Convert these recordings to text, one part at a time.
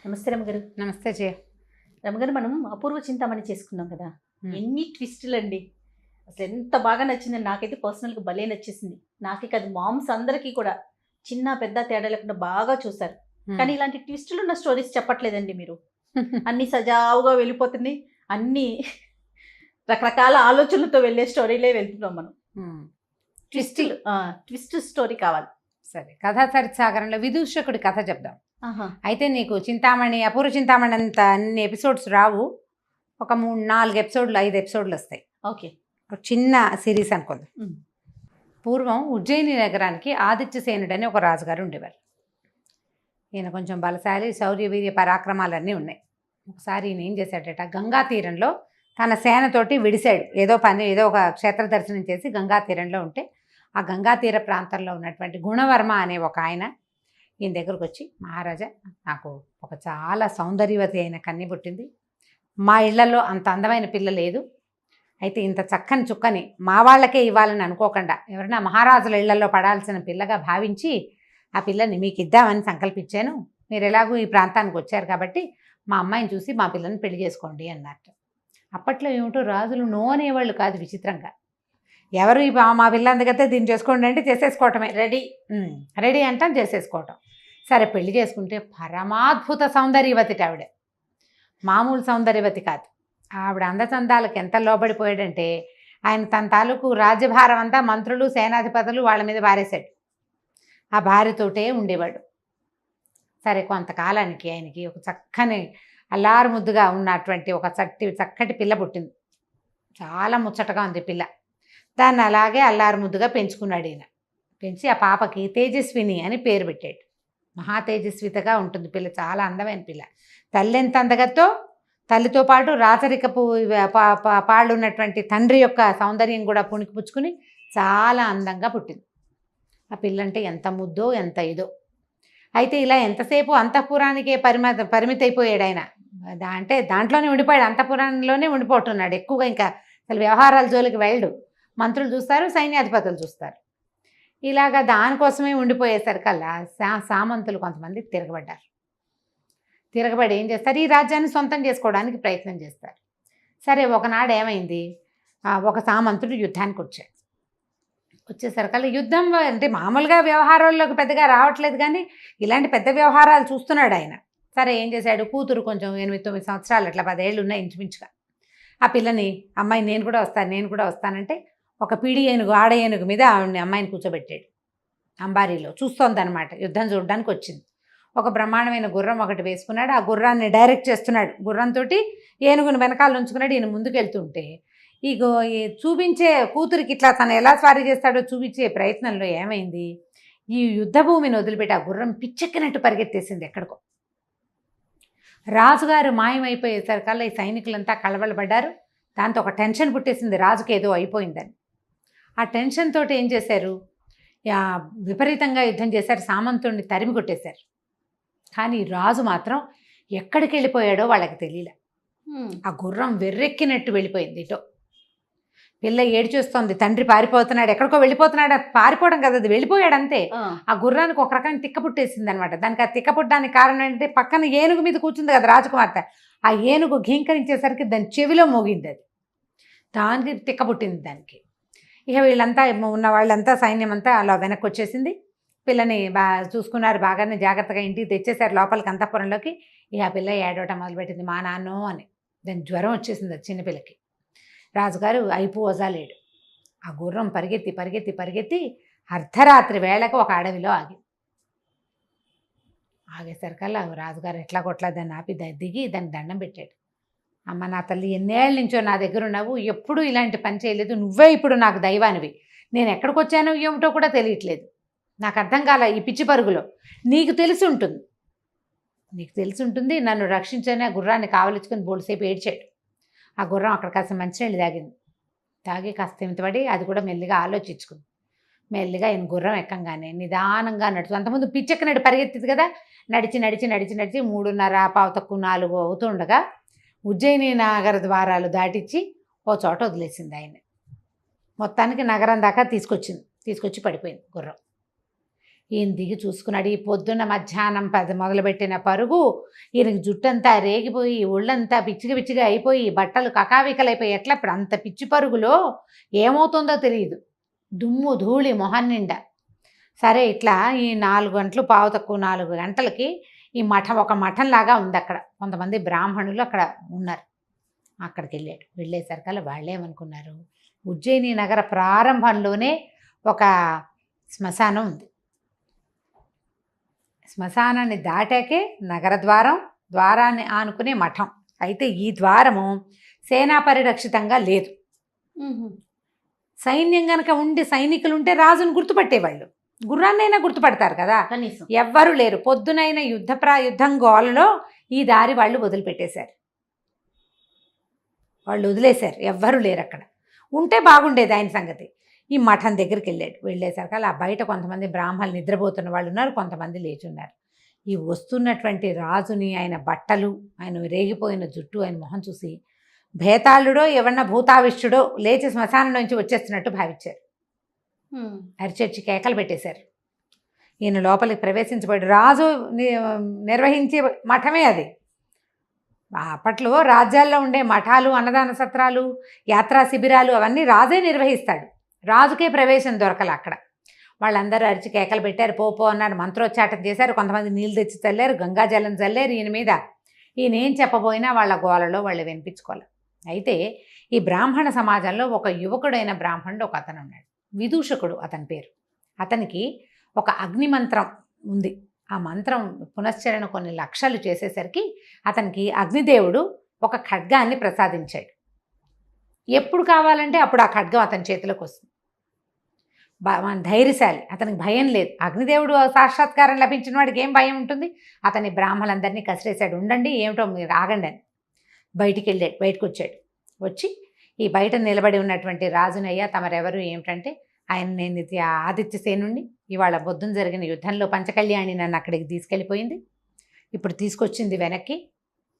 నమస్తే రమగారు. నమస్తే జయ. రమగారు, మనం అపూర్వ చింతామణి చేసుకున్నాం కదా. ఎన్ని ట్విస్టులు అండి. అసలు ఎంత బాగా నచ్చిందండి. నాకైతే పర్సనల్గా భలే నచ్చేసింది. నాకే కాదు, మామ్స్ అందరికీ కూడా చిన్న పెద్ద తేడా లేకుండా బాగా చూసారు. కానీ ఇలాంటి ట్విస్టులు ఉన్న స్టోరీస్ చెప్పట్లేదండి మీరు. అన్ని సజావుగా వెళ్ళిపోతున్నాయి. అన్ని రకరకాల ఆలోచనలతో వెళ్ళే స్టోరీలే వెళ్తున్నాం మనం. ట్విస్ట్ స్టోరీ కావాలి. సరే, కథా చరిత్సాగరంలో విదూషకుడి కథ చెప్దాం. ఆహా. అయితే నీకు అపూర్వ చింతామణి అంత అన్ని ఎపిసోడ్స్ రావు. ఒక 3-4 ఎపిసోడ్లు 5 ఎపిసోడ్లు వస్తాయి. ఓకే. ఒక చిన్న సిరీస్ అనుకుందాం. పూర్వం ఉజ్జయిని నగరానికి ఆదిత్యసేనుడు అని ఒక రాజుగారు ఉండేవారు. ఈయన కొంచెం బలశాలి, శౌర్యవీర్య పరాక్రమాలన్నీ ఉన్నాయి. ఒకసారి ఈయన ఏం చేశాడట, గంగా తీరంలో తన సేనతోటి విడిశాడు. ఏదో ఒక క్షేత్ర దర్శనం చేసి గంగా తీరంలో ఉంటే, ఆ గంగా తీర ప్రాంతంలో ఉన్నటువంటి గుణవర్మ అనే ఒక ఆయన ఈయన దగ్గరకు వచ్చి, మహారాజా, నాకు ఒక చాలా సౌందర్యవతి అయిన కన్య పుట్టింది. మా ఇళ్లలో అంత అందమైన పిల్ల లేదు. అయితే ఇంత చక్కని చుక్కని మా వాళ్ళకే ఇవ్వాలని అనుకోకుండా ఎవరైనా మహారాజుల ఇళ్లలో పడాల్సిన పిల్లగా భావించి ఆ పిల్లని మీకు ఇద్దామని సంకల్పించాను. మీరు ఎలాగూ ఈ ప్రాంతానికి వచ్చారు కాబట్టి మా అమ్మాయిని చూసి మా పిల్లని పెళ్లి చేసుకోండి అన్నట్టు. అప్పట్లో ఏమిటో రాజులు నో అనేవాళ్ళు కాదు. విచిత్రంగా ఎవరు మా పిల్ల అందుకైతే దీన్ని చేసుకోండి అంటే చేసేసుకోవటమే. రెడీ అంటాం, చేసేసుకోవటం. సరే, పెళ్లి చేసుకుంటే పరమాద్భుత సౌందర్యవతి ఆవిడ. మామూలు సౌందర్యవతి కాదు. ఆవిడ అందచందాలకు ఎంత లోబడిపోయాడంటే ఆయన తన తాలూకు రాజ్యభారం అంతా మంత్రులు, సేనాధిపతులు వాళ్ళ మీద పారేశాడు. ఆ భార్యతోటే ఉండేవాడు. సరే, కొంతకాలానికి ఆయనకి ఒక చక్కని అల్లారు ముద్దుగా ఉన్నటువంటి ఒక చక్కటి పిల్ల పుట్టింది. చాలా ముచ్చటగా ఉంది పిల్ల. దాన్ని అలాగే అల్లారు ముద్దుగా పెంచుకున్నాడు ఈయన. పెంచి ఆ పాపకి తేజస్విని అని పేరు పెట్టాడు. మహా తేజస్వితగా ఉంటుంది పిల్ల, చాలా అందమైన పిల్ల. తల్లి ఎంత అందగతో, తల్లితో పాటు రాచరికపు పాళ్ళు ఉన్నటువంటి తండ్రి యొక్క సౌందర్యం కూడా పుణికిపుచ్చుకుని చాలా అందంగా పుట్టింది. ఆ పిల్లంటే ఎంత ముద్దో ఎంత ఇదో. అయితే ఇలా ఎంతసేపు అంతఃపురానికే పరిమితి అయిపోయాడు ఆయన. అంటే దాంట్లోనే ఉండిపోయాడు, అంతఃపురంలోనే ఉండిపోతున్నాడు ఎక్కువగా. ఇంకా అసలు వ్యవహారాల జోలికి వెళ్ళడు. మంత్రులు చూస్తారు, సైన్యాధిపతులు చూస్తారు. ఇలాగా దానికోసమే ఉండిపోయేసరికల్లా సామంతులు కొంతమంది తిరగబడి ఏం చేస్తారు, ఈ రాజ్యాన్ని సొంతం చేసుకోవడానికి ప్రయత్నం చేస్తారు. సరే, ఒకనాడు ఏమైంది, ఒక సామంతుడు యుద్ధానికి వచ్చేసరికల్లా యుద్ధం అంటే మామూలుగా వ్యవహారాల్లోకి పెద్దగా రావట్లేదు, కానీ ఇలాంటి పెద్ద వ్యవహారాలు చూస్తున్నాడు ఆయన. సరే, ఏం చేశాడు, కూతురు కొంచెం 8-9 సంవత్సరాలు, అట్లా 10 ఏళ్ళు ఉన్నాయి ఇంచుమించుగా. ఆ పిల్లని, అమ్మాయి నేను కూడా వస్తానంటే ఒక పీడి ఏనుగు, ఆడ ఏనుగు మీద అమ్మాయిని కూర్చోబెట్టాడు. అంబారీలో చూస్తోంది అనమాట, యుద్ధం చూడడానికి వచ్చింది. ఒక బ్రహ్మాండమైన గుర్రం ఒకటి వేసుకున్నాడు. ఆ గుర్రాన్ని డైరెక్ట్ చేస్తున్నాడు. గుర్రంతో ఏనుగుని వెనకాల ఉంచుకున్నాడు. ఈయన ముందుకెళ్తుంటే ఈ చూపించే కూతురికి ఇట్లా తను ఎలా స్వారీ చేస్తాడో చూపించే ప్రయత్నంలో ఏమైంది, ఈ యుద్ధ భూమిని వదిలిపెట్టి ఆ గుర్రం పిచ్చెక్కినట్టు పరిగెత్తేసింది ఎక్కడికో. రాజుగారు మాయమైపోయేసరికల్లా ఈ సైనికులంతా కలవలబడ్డారు. దాంతో ఒక టెన్షన్ పుట్టేసింది, రాజుకి ఏదో అయిపోయిందని. ఆ టెన్షన్ తోటి ఏం చేశారు, విపరీతంగా యుద్ధం చేశారు, సామంతుడిని తరిమి కొట్టేశారు. కానీ రాజు మాత్రం ఎక్కడికి వెళ్ళిపోయాడో వాళ్ళకి తెలియలే. ఆ గుర్రం వెర్రెక్కినట్టు వెళ్ళిపోయింది ఇటో. పిల్ల ఏడ్చేస్తోంది, తండ్రి పారిపోతున్నాడు, ఎక్కడికో వెళ్ళిపోతున్నాడు. పారిపోవడం కదా, అది వెళ్ళిపోయాడు అంతే. ఆ గుర్రానికి ఒక రకమైన తిక్క పుట్టేసింది అనమాట. దానికి ఆ తిక్క పుట్టడానికి కారణం ఏంటంటే పక్కన ఏనుగు మీద కూర్చుంది కదా రాజకుమార్తె. ఆ ఏనుగు ఘీంకరించేసరికి దాని చెవిలో మోగింది. అది దానికి తిక్క పుట్టింది దానికి. ఇక వీళ్ళంతా ఉన్న వాళ్ళంతా సైన్యం అంతా అలా వెనక్కి వచ్చేసింది. పిల్లని చూసుకున్నారు, బాగానే జాగ్రత్తగా ఇంటికి తెచ్చేశారు లోపలికి, అంతఃపురంలోకి. ఇక ఆ పిల్ల ఏడవటం మొదలుపెట్టింది, మా నాన్నో అని. దాని జ్వరం వచ్చేసింది అది చిన్నపిల్లకి. రాజుగారు అయిపోజాలేడు. ఆ గుర్రం పరిగెత్తి అర్ధరాత్రి వేళకు ఒక అడవిలో ఆగేసరికల్లా రాజుగారు ఎట్లా కొట్లా దాన్ని ఆపి దిగి దానికి దండం పెట్టాడు. అమ్మ, నా తల్లి, ఎన్నేళ్ళ నుంచో నా దగ్గర ఉన్నావు, ఎప్పుడూ ఇలాంటి పని చేయలేదు. నువ్వే ఇప్పుడు నాకు దైవానివి. నేను ఎక్కడికి వచ్చానో ఏమిటో కూడా తెలియట్లేదు. నాకు అర్థం కాల ఈ పిచ్చి పరుగులో. నీకు తెలిసి ఉంటుంది, నన్ను రక్షించని ఆ గుర్రాన్ని కావలించుకొని బోల్సేపు ఏడ్చాడు. ఆ గుర్రం అక్కడ కాస్త మంచినీళ్ళు తాగి కాస్త ఇంతపడి అది కూడా మెల్లిగా ఆలోచించుకుంది. మెల్లిగా ఆయన గుర్రం ఎక్కంగానే నిదానంగా నడుచు, అంతకుముందు పిచ్చెక్కనట్టు పరిగెత్తింది కదా, నడిచి 3:15-4 అవుతుండగా ఉజ్జయిని నగర ద్వారాలు దాటించి ఓ చోట వదిలేసింది ఆయన. మొత్తానికి నగరం దాకా తీసుకొచ్చి పడిపోయింది గుర్రం. ఈయన దిగి చూసుకున్నాడు. ఈ పొద్దున్న మధ్యాహ్నం 10 మొదలుపెట్టిన పరుగు ఈయనకి జుట్టంతా రేగిపోయి ఒళ్ళంతా పిచ్చిగా పిచ్చిగా అయిపోయి బట్టలు కకావికలైపోయి ఎట్లా ఇప్పుడు అంత పిచ్చి పరుగులో ఏమవుతుందో తెలియదు. దుమ్ము ధూళి మొహం నిండా. సరే ఇట్లా ఈ 4 గంటలు పావు తక్కువ 4 గంటలకి ఈ మఠం ఒక మఠంలాగా ఉంది అక్కడ. కొంతమంది బ్రాహ్మణులు అక్కడ ఉన్నారు. అక్కడికి వెళ్ళాడు. వెళ్ళేసరికల్లా వాళ్ళేమనుకున్నారు, ఉజ్జయిని నగర ప్రారంభంలోనే ఒక శ్మశానం ఉంది. శ్మశానాన్ని దాటాకే నగర ద్వారాన్ని ఆనుకునే మఠం. అయితే ఈ ద్వారము సేనా పరిరక్షితంగా లేదు. సైన్యం గనక ఉండి సైనికులు ఉంటే రాజును గుర్తుపట్టేవాళ్ళు, గుర్రాన్నైనా గుర్తుపడతారు కదా. కనీసం ఎవ్వరూ లేరు. పొద్దునైన యుద్ధం గోలలో ఈ దారి వాళ్ళు వదిలిపెట్టేశారు. వాళ్ళు వదిలేశారు. ఎవ్వరూ లేరు అక్కడ. ఉంటే బాగుండేది ఆయన సంగతి. ఈ మఠం దగ్గరికి వెళ్ళాడు. వెళ్ళేసరికి అలా బయట కొంతమంది బ్రాహ్మణులు నిద్రపోతున్న వాళ్ళు ఉన్నారు, కొంతమంది లేచున్నారు. ఈ వస్తున్నటువంటి రాజుని, ఆయన బట్టలు, ఆయన రేగిపోయిన జుట్టు, ఆయన మొహం చూసి భేతాళుడో ఎవరన్నా భూతావిష్టుడో లేచి శ్మశానం నుంచి వచ్చేస్తున్నట్టు భావించారు. అరిచర్చి కేకలు పెట్టేశారు. ఈయన లోపలికి ప్రవేశించబడి రాజు నిర్వహించే మఠమే అది. అప్పట్లో రాజ్యాల్లో ఉండే మఠాలు, అన్నదాన సత్రాలు, యాత్రా శిబిరాలు అవన్నీ రాజే నిర్వహిస్తాడు. రాజుకే ప్రవేశం దొరకల అక్కడ. వాళ్ళందరూ అరిచి కేకలు పెట్టారు, పో అన్నారు, మంత్రోచ్చాటం చేశారు. కొంతమంది నీళ్ళు తెచ్చి చల్లారు, గంగాజలం చల్లారు ఈయన మీద. ఈయన ఏం చెప్పబోయినా వాళ్ళ గోలలో వాళ్ళు వినిపించుకోవాలి. అయితే ఈ బ్రాహ్మణ సమాజంలో ఒక యువకుడైన బ్రాహ్మణుడు ఒక అతను ఉన్నాడు, విదూషకుడు అతని పేరు. అతనికి ఒక అగ్నిమంత్రం ఉంది. ఆ మంత్రం పునశ్చరణ కొన్ని లక్షలు చేసేసరికి అతనికి అగ్నిదేవుడు ఒక ఖడ్గాన్ని ప్రసాదించాడు. ఎప్పుడు కావాలంటే అప్పుడు ఆ ఖడ్గం అతని చేతిలోకి వస్తుంది. ధైర్యశాలి, అతనికి భయం లేదు. అగ్నిదేవుడు సాక్షాత్కారం లభించిన వాడికి ఏం భయం ఉంటుంది. అతని బ్రాహ్మణులందరినీ కసిరేశాడు. ఉండండి, ఏమిటో మీరు ఆగండి అని. బయటకు వచ్చాడు. వచ్చి ఈ బయట నిలబడి ఉన్నటువంటి రాజునయ్య, తమరెవరు ఏమిటంటే, ఆయన నేను ఆదిత్యసేనుణ్ణి, ఇవాళ పొద్దున జరిగిన యుద్ధంలో పంచకళ్యాణి నన్ను అక్కడికి తీసుకెళ్ళిపోయింది, ఇప్పుడు తీసుకొచ్చింది వెనక్కి,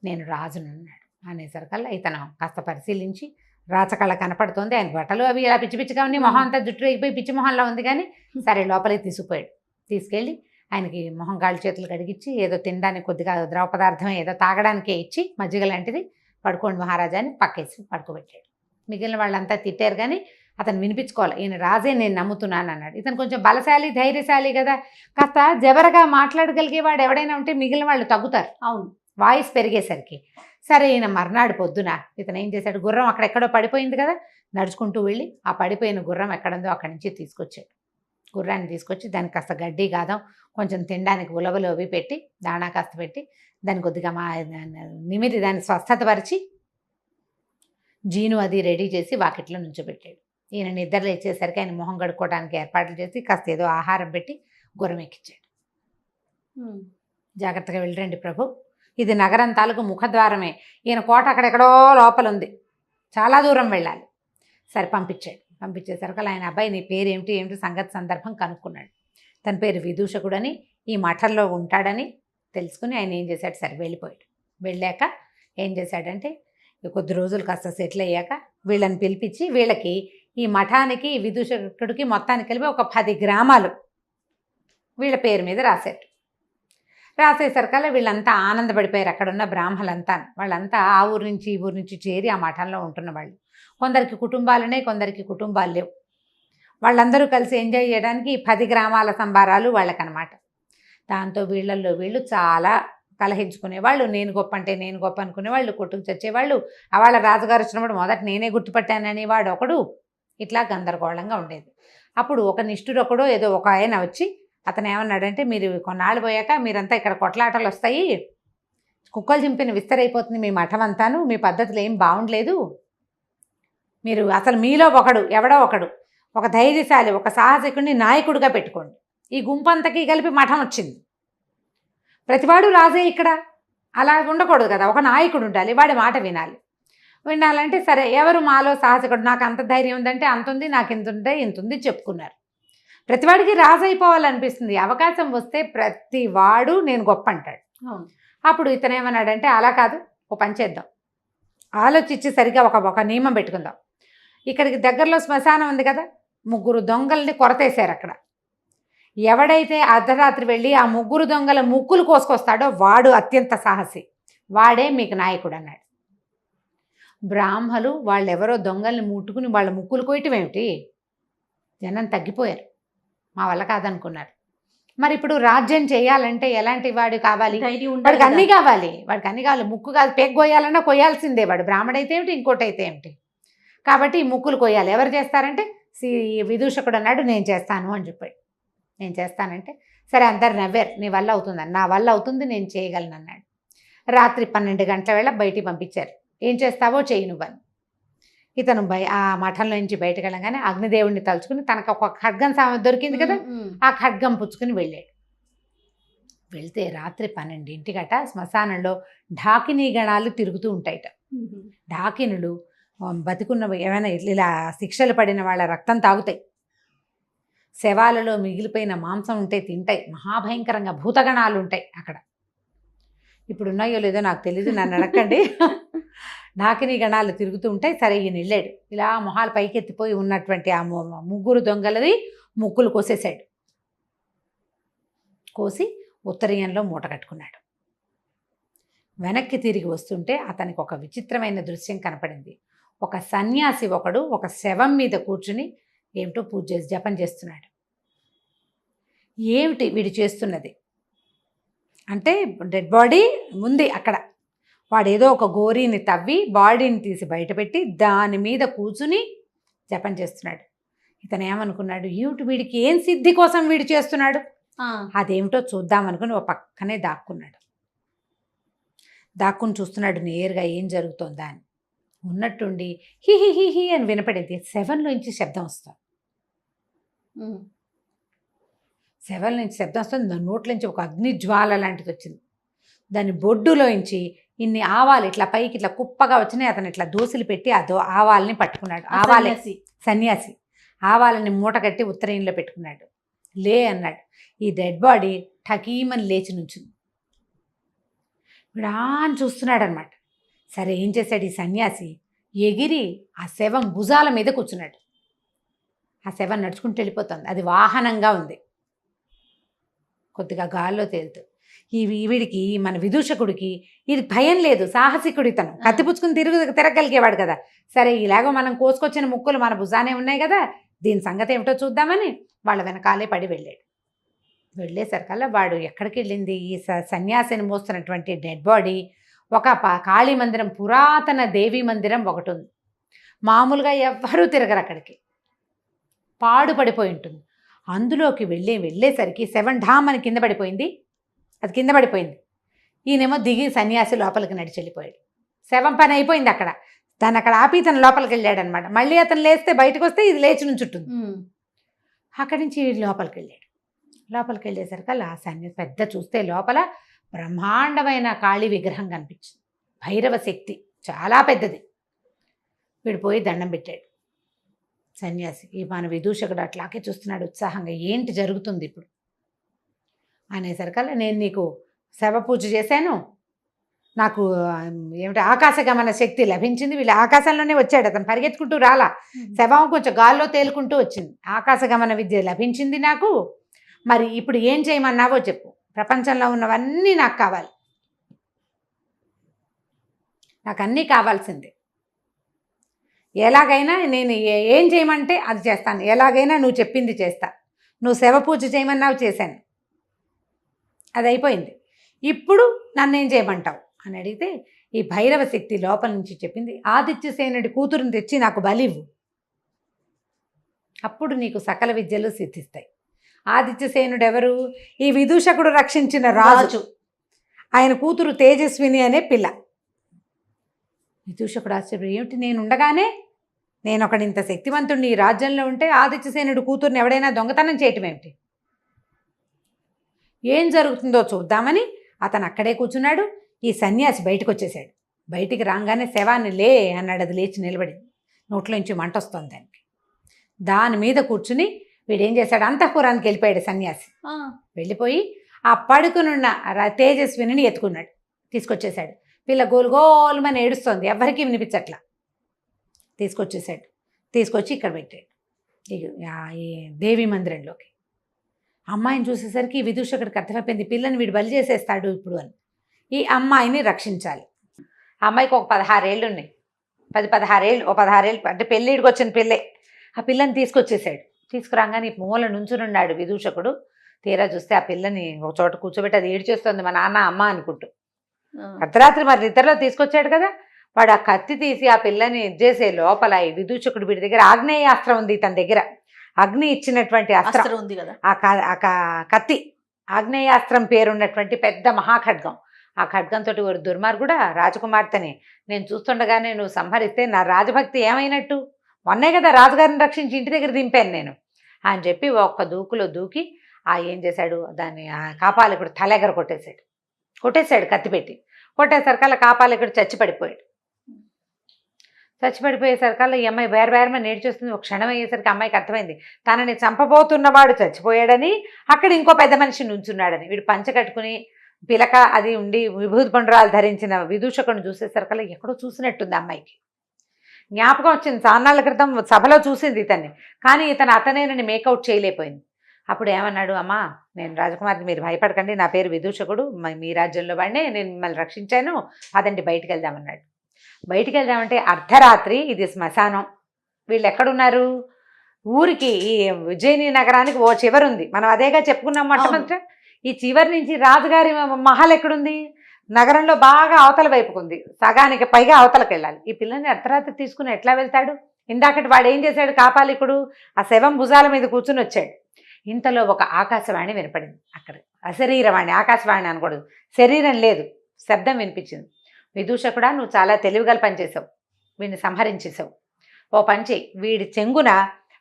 నేను రాజునున్నాడు అనేసరికల్లా ఇతను కాస్త పరిశీలించి, రాచకళ కనపడుతోంది, ఆయన బట్టలు అవి ఇలా పిచ్చి పిచ్చిగా ఉన్నాయి, మొహం అంతా జుట్టు అయిపోయి పిచ్చి మొహంలో ఉంది. కానీ సరే లోపలికి తీసుకుపోయాడు. తీసుకెళ్ళి ఆయనకి మొహం కాళ్ళు చేతులు కడిగిచ్చి ఏదో తినడానికి కొద్దిగా ద్రవ పదార్థం ఏదో తాగడానికే ఇచ్చి మజ్జిగ లాంటిది, పడుకోండి మహారాజాని పక్కేసి పడుకోబెట్టాడు. మిగిలిన వాళ్ళంతా తిట్టారు కానీ అతను వినిపించుకోవాలి. ఈయన రాజే నేను నమ్ముతున్నాను అన్నాడు. ఇతను కొంచెం బలశాలి, ధైర్యశాలి కదా, కాస్త జబరగా మాట్లాడగలిగేవాడు ఎవడైనా ఉంటే మిగిలిన వాళ్ళు తగ్గుతారు. అవును, వాయిస్ పెరిగేసరికి. సరే ఈయన మర్నాడు పొద్దున ఇతను ఏం చేశాడు, గుర్రం అక్కడెక్కడో పడిపోయింది కదా, నడుచుకుంటూ వెళ్ళి ఆ పడిపోయిన గుర్రం ఎక్కడుందో అక్కడి నుంచి తీసుకొచ్చాడు. గుర్రాన్ని తీసుకొచ్చి దానికి కాస్త గడ్డి గాదం, కొంచెం తినడానికి ఉలవలు అవి పెట్టి, దాణా కాస్త పెట్టి, దాన్ని కొద్దిగా నిమిరి దాన్ని స్వస్థతపరిచి జీను అది రెడీ చేసి వాకిట్లో నుంచోబెట్టాడు. ఈయన నిద్ర లేచేసరికి ఆయన మొహం కడుక్కోవడానికి ఏర్పాట్లు చేసి కాస్త ఏదో ఆహారం పెట్టి గుర్రం ఎక్కించాడు. జాగ్రత్తగా వెళ్ళరండి ప్రభు, ఇది నగరం తాలూకు ముఖద్వారమే, ఈయన కోట అక్కడెక్కడో లోపల ఉంది, చాలా దూరం వెళ్ళాలి. సరే పంపించాడు. పంపించేసరికి ఆయన అబ్బాయి నీ పేరు ఏమిటి సంగతి సందర్భం కనుక్కున్నాడు. తన పేరు విదూషకుడని, ఈ మఠంలో ఉంటాడని తెలుసుకుని ఆయన ఏం చేశాడు, సరే వెళ్ళిపోయాడు. వెళ్ళాక ఏం చేశాడంటే కొద్ది రోజులు కాస్త సెటిల్ అయ్యాక వీళ్ళని పిలిపించి వీళ్ళకి ఈ మఠానికి విదూషకుడికి మొత్తానికి కలిపి ఒక 10 గ్రామాలు వీళ్ళ పేరు మీద రాశాడు. రాసేసరికల్లా వీళ్ళంతా ఆనందపడిపోయారు. అక్కడున్న బ్రాహ్మలంతా, వాళ్ళంతా ఆ ఊరు నుంచి ఈ ఊరు నుంచి చేరి ఆ మఠంలో ఉంటున్న వాళ్ళు. కొందరికి కుటుంబాలునే, కొందరికి కుటుంబాలు లేవు. వాళ్ళందరూ కలిసి ఎంజాయ్ చేయడానికి ఈ 10 గ్రామాల సంబారాలు వాళ్ళకనమాట. దాంతో వీళ్ళల్లో వీళ్ళు చాలా కలహించుకునేవాళ్ళు. నేను గొప్ప అంటే నేను గొప్ప అనుకునేవాళ్ళు, కొట్టుకు చచ్చేవాళ్ళు. వాళ్ళ రాజుగారు వచ్చినప్పుడు మొదట నేనే గుర్తుపట్టానని వాడు ఒకడు, ఇట్లా గందరగోళంగా ఉండేది. అప్పుడు ఒక నిష్ఠురొకడో ఏదో ఒక ఆయన వచ్చి అతను ఏమన్నాడంటే, మీరు కొన్నాళ్ళు పోయాక మీరంతా ఇక్కడ కొట్లాటలు వస్తాయి, కుక్కలు చింపిన విస్తరైపోతుంది మీ మఠం అంతాను, మీ పద్ధతులు ఏం బాగుండలేదు, మీరు అసలు మీలో ఒకడు ఎవడో ఒకడు ఒక ధైర్యశాలి ఒక సాహసికుడిని నాయకుడిగా పెట్టుకోండి. ఈ గుంపంతకి కలిపి మఠం వచ్చింది, ప్రతివాడు రాజే ఇక్కడ, అలా ఉండకూడదు కదా, ఒక నాయకుడు ఉండాలి, వాడి మాట వినాలంటే సరే ఎవరు మాలో సాహసికుడు, నాకు అంత ధైర్యం ఉందంటే అంత ఉంది, నాకు ఇంత ఉంటే ఇంత ఉంది చెప్పుకున్నారు. ప్రతివాడికి రాజు అయిపోవాలనిపిస్తుంది. అవకాశం వస్తే ప్రతివాడు నేను గొప్ప అంటాడు. అప్పుడు ఇతను ఏమన్నాడంటే, అలా కాదు, ఒక పని చేద్దాం, ఆలోచించి సరిగా ఒక నియమం పెట్టుకుందాం. ఇక్కడికి దగ్గరలో శ్మశానం ఉంది కదా, 3 దొంగల్ని కొరతేశారు అక్కడ. ఎవడైతే అర్ధరాత్రి వెళ్ళి ఆ ముగ్గురు దొంగల ముక్కులు కోసుకొస్తాడో వాడు అత్యంత సాహసి, వాడే మీకు నాయకుడు అన్నాడు. బ్రాహ్మలు వాళ్ళెవరో దొంగల్ని ముట్టుకుని వాళ్ళ ముక్కులు కోయటం ఏమిటి? జనం తగ్గిపోయారు, మా వల్ల కాదనుకున్నారు. మరి ఇప్పుడు రాజ్యం చేయాలంటే ఎలాంటి వాడు కావాలి? వాడికి అన్నీ కావాలి, ముక్కు కాదు పెగ్ కొయ్యాలన్నా కొయ్యాల్సిందే. వాడు బ్రాహ్మడైతే ఏమిటి, ఇంకోటి అయితే ఏమిటి. కాబట్టి ఈ ముక్కులు కొయ్యాలి. ఎవరు చేస్తారంటే విదూషకుడు అన్నాడు నేను చేస్తాను అని చెప్పాడు. నేను చేస్తానంటే సరే అందరు నవ్వారు. నీ వల్ల అవుతుందని. నా వల్ల అవుతుంది, నేను చేయగలను అన్నాడు. రాత్రి 12 గంటల వేళ బయటికి పంపించారు. ఏం చేస్తావో చెయ్యి నువ్వని. ఇతను ఆ మఠంలో నుంచి బయటకు వెళ్ళగానే అగ్నిదేవుడిని తలుచుకుని తనకు ఒక ఖడ్గం దొరికింది కదా, ఆ ఖడ్గం పుచ్చుకుని వెళ్ళాడు. వెళ్తే రాత్రి 12ంటికట శ్మశానంలో ఢాకినీ గణాలు తిరుగుతూ ఉంటాయట. ఢాకినులు బతికున్న ఏమైనా ఇలా శిక్షలు పడిన వాళ్ళ రక్తం తాగుతాయి, శవాలలో మిగిలిపోయిన మాంసం ఉంటే తింటాయి, మహాభయంకరంగా భూతగణాలు ఉంటాయి అక్కడ. ఇప్పుడు ఉన్నాయో లేదో నాకు తెలీదు, నన్ను అడగండి. ఢాకినీ గణాలు తిరుగుతూ ఉంటాయి. సరే ఈయన వెళ్ళాడు. ఇలా మొహాలు పైకెత్తిపోయి ఉన్నటువంటి ఆ ముగ్గురు దొంగలది ముక్కులు కోసేశాడు. కోసి ఉత్తరీయంలో మూట కట్టుకున్నాడు. వెనక్కి తిరిగి వస్తుంటే అతనికి ఒక విచిత్రమైన దృశ్యం కనపడింది. ఒక సన్యాసి ఒకడు ఒక శవం మీద కూర్చుని ఏమిటో పూజ చేసి జపం చేస్తున్నాడు. ఏమిటి వీడు చేస్తున్నది అంటే, డెడ్ బాడీ ఉంది అక్కడ. వాడు ఏదో ఒక గోరీని తవ్వి బాడీని తీసి బయటపెట్టి దాని మీద కూర్చుని జపం చేస్తున్నాడు. ఇతను ఏమనుకున్నాడు, ఏమిటి వీడికి ఏం సిద్ధి కోసం వీడు చేస్తున్నాడు, అదేమిటో చూద్దామనుకుని ఒక పక్కనే దాక్కున్నాడు. దాక్కుని చూస్తున్నాడు నేరుగా ఏం జరుగుతోందా అని. ఉన్నట్టుండి హి హి హి హి అని వినపడింది. శవంలోంచి శబ్దం వస్తుంది. శవం నుంచి శబ్దం వస్తుంది. దాని నోట్లోంచి ఒక అగ్ని జ్వాల లాంటిది వచ్చింది. దాని బొడ్డులోంచి ఇన్ని ఆవాలు ఇట్లా పైకి ఇట్లా కుప్పగా వచ్చినాయి. అతను ఇట్లా దోశలు పెట్టి ఆవాలని పట్టుకున్నాడు. ఆవాలే సన్యాసి ఆవాలని మూట కట్టి ఉత్తరీయంలో పెట్టుకున్నాడు. లే అన్నాడు. ఈ డెడ్ బాడీ ఠకీమని లేచి నుంచింది. విడాన్ చూస్తున్నాడు అనమాట. సరే ఏం చేశాడు ఈ సన్యాసి, ఎగిరి ఆ శవం భుజాల మీద కూర్చున్నాడు. ఆ శవం నడుచుకుంటూ వెళ్ళిపోతుంది. అది వాహనంగా ఉంది, కొద్దిగా గాల్లో తేలుతూ. వీడికి మన విదూషకుడికి ఇది భయం లేదు, సాహసికుడు ఇతను. కత్తిపుచ్చుకుని తిరగలిగేవాడు కదా. సరే ఇలాగో మనం కోసుకొచ్చిన ముక్కులు మన భుజానే ఉన్నాయి కదా, దీని సంగతి ఏమిటో చూద్దామని వాళ్ళ వెనకాలే పడి వెళ్ళాడు. వెళ్ళేసరికల్లా వాడు ఎక్కడికి వెళ్ళింది, ఈ సన్యాసిని మోస్తున్నటువంటి డెడ్ బాడీ ఒక కాళీ మందిరం, పురాతన దేవీ మందిరం ఒకటి ఉంది. మామూలుగా ఎవ్వరూ తిరగరు అక్కడికి, పాడుపడిపోయి ఉంటుంది. అందులోకి వెళ్ళేసరికి శవం ఢామ్ అని కింద పడిపోయింది. అది కింద పడిపోయింది. ఈయనేమో దిగి సన్యాసి లోపలికి నడిచి వెళ్ళిపోయాడు. శవం పని అయిపోయింది అక్కడ. దాన్ని అక్కడ ఆపి తను లోపలికి వెళ్ళాడు అనమాట. మళ్ళీ అతను లేస్తే బయటకు వస్తే ఇది లేచి నుంచుంటుంది. అక్కడి నుంచి లోపలికి వెళ్ళాడు. లోపలికి వెళ్ళేసరికి ఆ సన్యాసి పెద్ద చూస్తే లోపల బ్రహ్మాండమైన కాళీ విగ్రహం కనిపించింది. భైరవ శక్తి చాలా పెద్దది. వీడు పోయి దండం పెట్టాడు. సన్యాసి ఈ మన విదూషకుడు అట్లాగే చూస్తున్నాడు ఉత్సాహంగా. ఏంటి జరుగుతుంది ఇప్పుడు అనేసరికల్లా, నేను నీకు శవ పూజ చేశాను, నాకు ఏమిటి ఆకాశగమన శక్తి లభించింది. వీళ్ళు ఆకాశంలోనే వచ్చాడు, అతను పరిగెత్తుకుంటూ రాలా. శవం కొంచెం గాల్లో తేలుకుంటూ వచ్చింది. ఆకాశగమన విద్య లభించింది నాకు. మరి ఇప్పుడు ఏం చేయమన్నావో చెప్పు. ప్రపంచంలో ఉన్నవన్నీ నాకు కావాలి, నాకు అన్నీ కావాల్సిందే. ఎలాగైనా నేను ఏం చేయమంటే అది చేస్తాను, ఎలాగైనా నువ్వు చెప్పింది చేస్తా. నువ్వు శవ పూజ చేయమన్నావు, చేశాను, అది అయిపోయింది. ఇప్పుడు నన్ను ఏం చేయమంటావు అని అడిగితే, ఈ భైరవ శక్తి లోపల నుంచి చెప్పింది, ఆదిత్యసేనుడి కూతురుని తెచ్చి నాకు బలివ్వు, అప్పుడు నీకు సకల విద్యలు సిద్ధిస్తాయి. ఆదిత్యసేనుడు ఎవరు? ఈ విదూషకుడు రక్షించిన రాజు. ఆయన కూతురు తేజస్విని అనే పిల్ల. విదూషకుడు ఆశ్చర్యం, ఏమిటి నేనుండగానే, నేను ఒకడింత శక్తివంతుడిని ఈ రాజ్యంలో ఉంటే ఆదిత్యసేనుడు కూతుర్ని ఎవడైనా దొంగతనం చేయటం ఏమిటి? ఏం జరుగుతుందో చూద్దామని అతను అక్కడే కూర్చున్నాడు. ఈ సన్యాసి బయటకు వచ్చేసాడు. బయటికి రాగానే శవాన్ని లే అన్నాడు. అది లేచి నిలబడింది. నోట్లోంచి మంట వస్తుంది దానికి. దాని మీద కూర్చుని వీడేం చేశాడు, అంతఃపురానికి వెళ్ళిపోయాడు సన్యాసి. వెళ్ళిపోయి ఆ పడుకునున్న తేజస్విని ఎత్తుకున్నాడు, తీసుకొచ్చేసాడు. పిల్ల గోలుగోలుమని ఏడుస్తోంది, ఎవరికీ వినిపించట్లా. తీసుకొచ్చేసాడు. తీసుకొచ్చి ఇక్కడ పెట్టాడు ఈ దేవీ మందిరంలోకి. అమ్మాయిని చూసేసరికి ఈ విదూషకుడికి అర్థమైపోయింది, పిల్లని వీడు బలి చేసేస్తాడు ఇప్పుడు అని. ఈ అమ్మాయిని రక్షించాలి. ఆ అమ్మాయికి ఒక 16 ఏళ్ళు ఉన్నాయి, 16 ఏళ్ళు, ఓ 16 ఏళ్ళు అంటే పెళ్ళిడికి వచ్చిన పిల్లే. ఆ పిల్లని తీసుకొచ్చేసాడు. తీసుకురాగానే ఈ మూల నుంచునున్నాడు విదూషకుడు. తీరా చూస్తే ఆ పిల్లని ఒక చోట కూర్చోబెట్టి అది ఏడ్చేస్తుంది మా నాన్న అమ్మ అనుకుంటూ. అర్ధరాత్రి మరి నిద్రలో తీసుకొచ్చాడు కదా, వాడు ఆ కత్తి తీసి ఆ పిల్లని చేసే లోపల ఈ విదూషకుడు వీడి దగ్గర ఆగ్నేయాస్త్రం ఉంది, తన దగ్గర అగ్ని ఇచ్చినటువంటి అస్త్రం ఉంది కదా. ఆ కత్తి ఆగ్నేయాస్త్రం పేరున్నటువంటి పెద్ద మహాఖడ్గం. ఆ ఖడ్గంతో ఒక దుర్మార్గుడా రాజకుమార్తెని నేను చూస్తుండగానే నువ్వు సంహరిస్తే నా రాజభక్తి ఏమైనట్టు? మొన్నే కదా రాజుగారిని రక్షించి ఇంటి దగ్గర దింపాను నేను అని చెప్పి ఒక్క దూకులో దూకి ఏం చేశాడు, దాన్ని ఆ కాపాలికుడు తలెగర కొట్టేశాడు కత్తి పెట్టి. కొట్టేసరికల్లా కాపాలికుడు చచ్చిపడిపోయేసరికల్లా ఈ అమ్మాయి బేరమని నేర్చేస్తుంది. ఒక క్షణం అయ్యేసరికి అమ్మాయికి అర్థమైంది తనని చంపబోతున్నవాడు చచ్చిపోయాడని, అక్కడ ఇంకో పెద్ద మనిషి నుంచున్నాడని. వీడు పంచ కట్టుకుని పిలక అది ఉండి విభూతి పండురాలు ధరించిన విదూషకుడిని చూసేసరికల్లా ఎక్కడో చూసినట్టుంది అమ్మాయికి. జ్ఞాపకం వచ్చింది, చాన్నాళ్ళ క్రితం సభలో చూసింది ఇతన్ని, కానీ అతనేనని మేకౌట్ చేయలేకపోయింది. అప్పుడు ఏమన్నాడు, అమ్మా నేను రాజకుమార్ని, మీరు భయపడకండి, నా పేరు విదూషకుడు, మీ రాజ్యంలో వాడినే, నేను మిమ్మల్ని రక్షించాను, అదండి బయటికి వెళ్దామన్నాడు. బయటికి వెళ్దామంటే అర్ధరాత్రి, ఇది శ్మశానం, వీళ్ళు ఎక్కడున్నారు, ఊరికి ఈ ఉజ్జయిని నగరానికి ఓ చివరుంది, మనం అదేగా చెప్పుకున్నాం మొట్టమొదట. ఈ చివరి నుంచి రాజుగారి మహల్ ఎక్కడుంది, నగరంలో బాగా అవతల వైపుకుంది, సగానికి పైగా అవతలకు వెళ్ళాలి. ఈ పిల్లని అర్ధరాత్రి తీసుకుని ఎట్లా వెళ్తాడు? ఇందాకటి వాడు ఏం చేశాడు, కాపాలికుడు ఆ శవం భుజాల మీద కూర్చుని వచ్చాడు. ఇంతలో ఒక ఆకాశవాణి వినపడింది. అక్కడ అశరీరవాణి, ఆకాశవాణి అనకూడదు, శరీరం లేదు, శబ్దం వినిపించింది. విదూషకుడా, నువ్వు చాలా తెలివిగల పనిచేసావు, వీడిని సంహరించేసావు. ఓ పంచి, వీడి చెంగున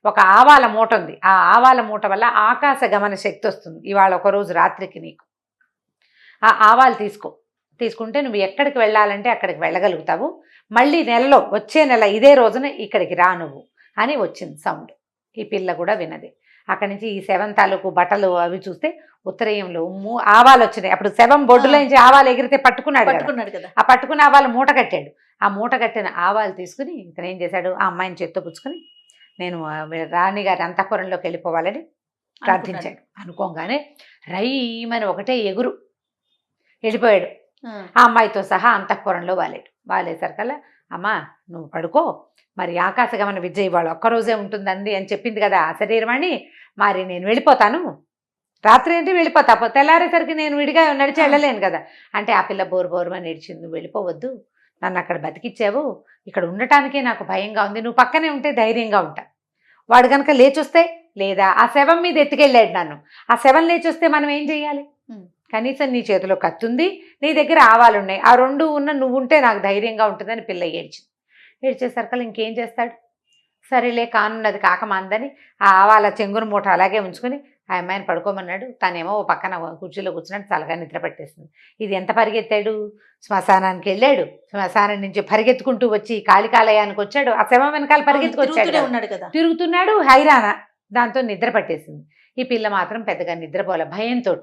ఒక ఆవాల మూట ఉంది, ఆ ఆవాల మూట వల్ల ఆకాశ గమన శక్తి వస్తుంది. ఇవాళ ఒకరోజు రాత్రికి నీకు ఆ ఆవాలు తీసుకుంటే నువ్వు ఎక్కడికి వెళ్ళాలంటే అక్కడికి వెళ్ళగలుగుతావు. మళ్ళీ నెలలో, వచ్చే నెల ఇదే రోజున ఇక్కడికి రా నువ్వు అని వచ్చింది సౌండ్. ఈ పిల్ల కూడా విన్నది. అక్కడి నుంచి ఈ శవం తాలూకు బట్టలు అవి చూస్తే ఉత్తరయంలో ఆవాలు వచ్చినాయి. అప్పుడు శవం బొడ్డులో నుంచి ఆవాలు ఎగిరితే పట్టుకున్నాడు కదా, ఆ పట్టుకున్న ఆవాలు మూట కట్టాడు. ఆ మూట కట్టిన ఆవాలు తీసుకుని ఇతను ఏం చేశాడు, ఆ అమ్మాయిని చేత్తో పుచ్చుకొని నేను రాణిగారి అంతఃపురంలోకి వెళ్ళిపోవాలని ప్రార్థించాడు. అనుకోగానే రైమని ఒకటే ఎగురు వెళ్ళిపోయాడు. ఆ అమ్మాయితో సహా అంతఃపురంలో వాలేసరికల్లా, అమ్మా నువ్వు పడుకో, మరి ఆకాశగమన విద్య ఇవాళ ఒక్కరోజే ఉంటుందండి అని చెప్పింది కదా ఆ శరీరమని, మరి నేను వెళ్ళిపోతాను, రాత్రి ఏంటి వెళ్ళిపోతా, తెల్లారేసరికి నేను విడిగా నడిచి వెళ్ళలేను కదా అంటే, ఆ పిల్ల బోరుమని నడిచింది. నువ్వు వెళ్ళిపోవద్దు, నన్ను అక్కడ బతికిచ్చావు, ఇక్కడ ఉండటానికే నాకు భయంగా ఉంది, నువ్వు పక్కనే ఉంటే ధైర్యంగా ఉంటా. వాడు కనుక లేచొస్తే, లేదా ఆ శవం మీద ఎత్తుకెళ్ళాడు నన్ను, ఆ శవం లేచొస్తే మనం ఏం చెయ్యాలి? కనీసం నీ చేతిలో కత్తుంది, నీ దగ్గర ఆవాలున్నాయి, ఆ రెండు ఉన్న నువ్వు ఉంటే నాకు ధైర్యంగా ఉంటుందని పిల్ల ఏడ్చేసరికల్లా ఇంకేం చేస్తాడు? సరేలే కానున్నది కాకమాందని ఆ ఆవాల చెంగును మూట అలాగే ఉంచుకొని ఆ అమ్మాయిని పడుకోమన్నాడు. తనేమో ఓ పక్కన కుర్చీలో కూర్చున్నట్టు చల్లగా నిద్ర పట్టేసింది. ఇది ఎంత పరిగెత్తాడు, శ్మశానానికి వెళ్ళాడు, శ్మశానం నుంచి పరిగెత్తుకుంటూ వచ్చి కాళికాలయానికి వచ్చాడు, ఆ శవం వెనకాల పరిగెత్తుకొచ్చాడు, తిరుగుతున్నాడు హైరాణ. దాంతో నిద్ర పట్టేసింది. ఈ పిల్ల మాత్రం పెద్దగా నిద్రపోలే, భయంతో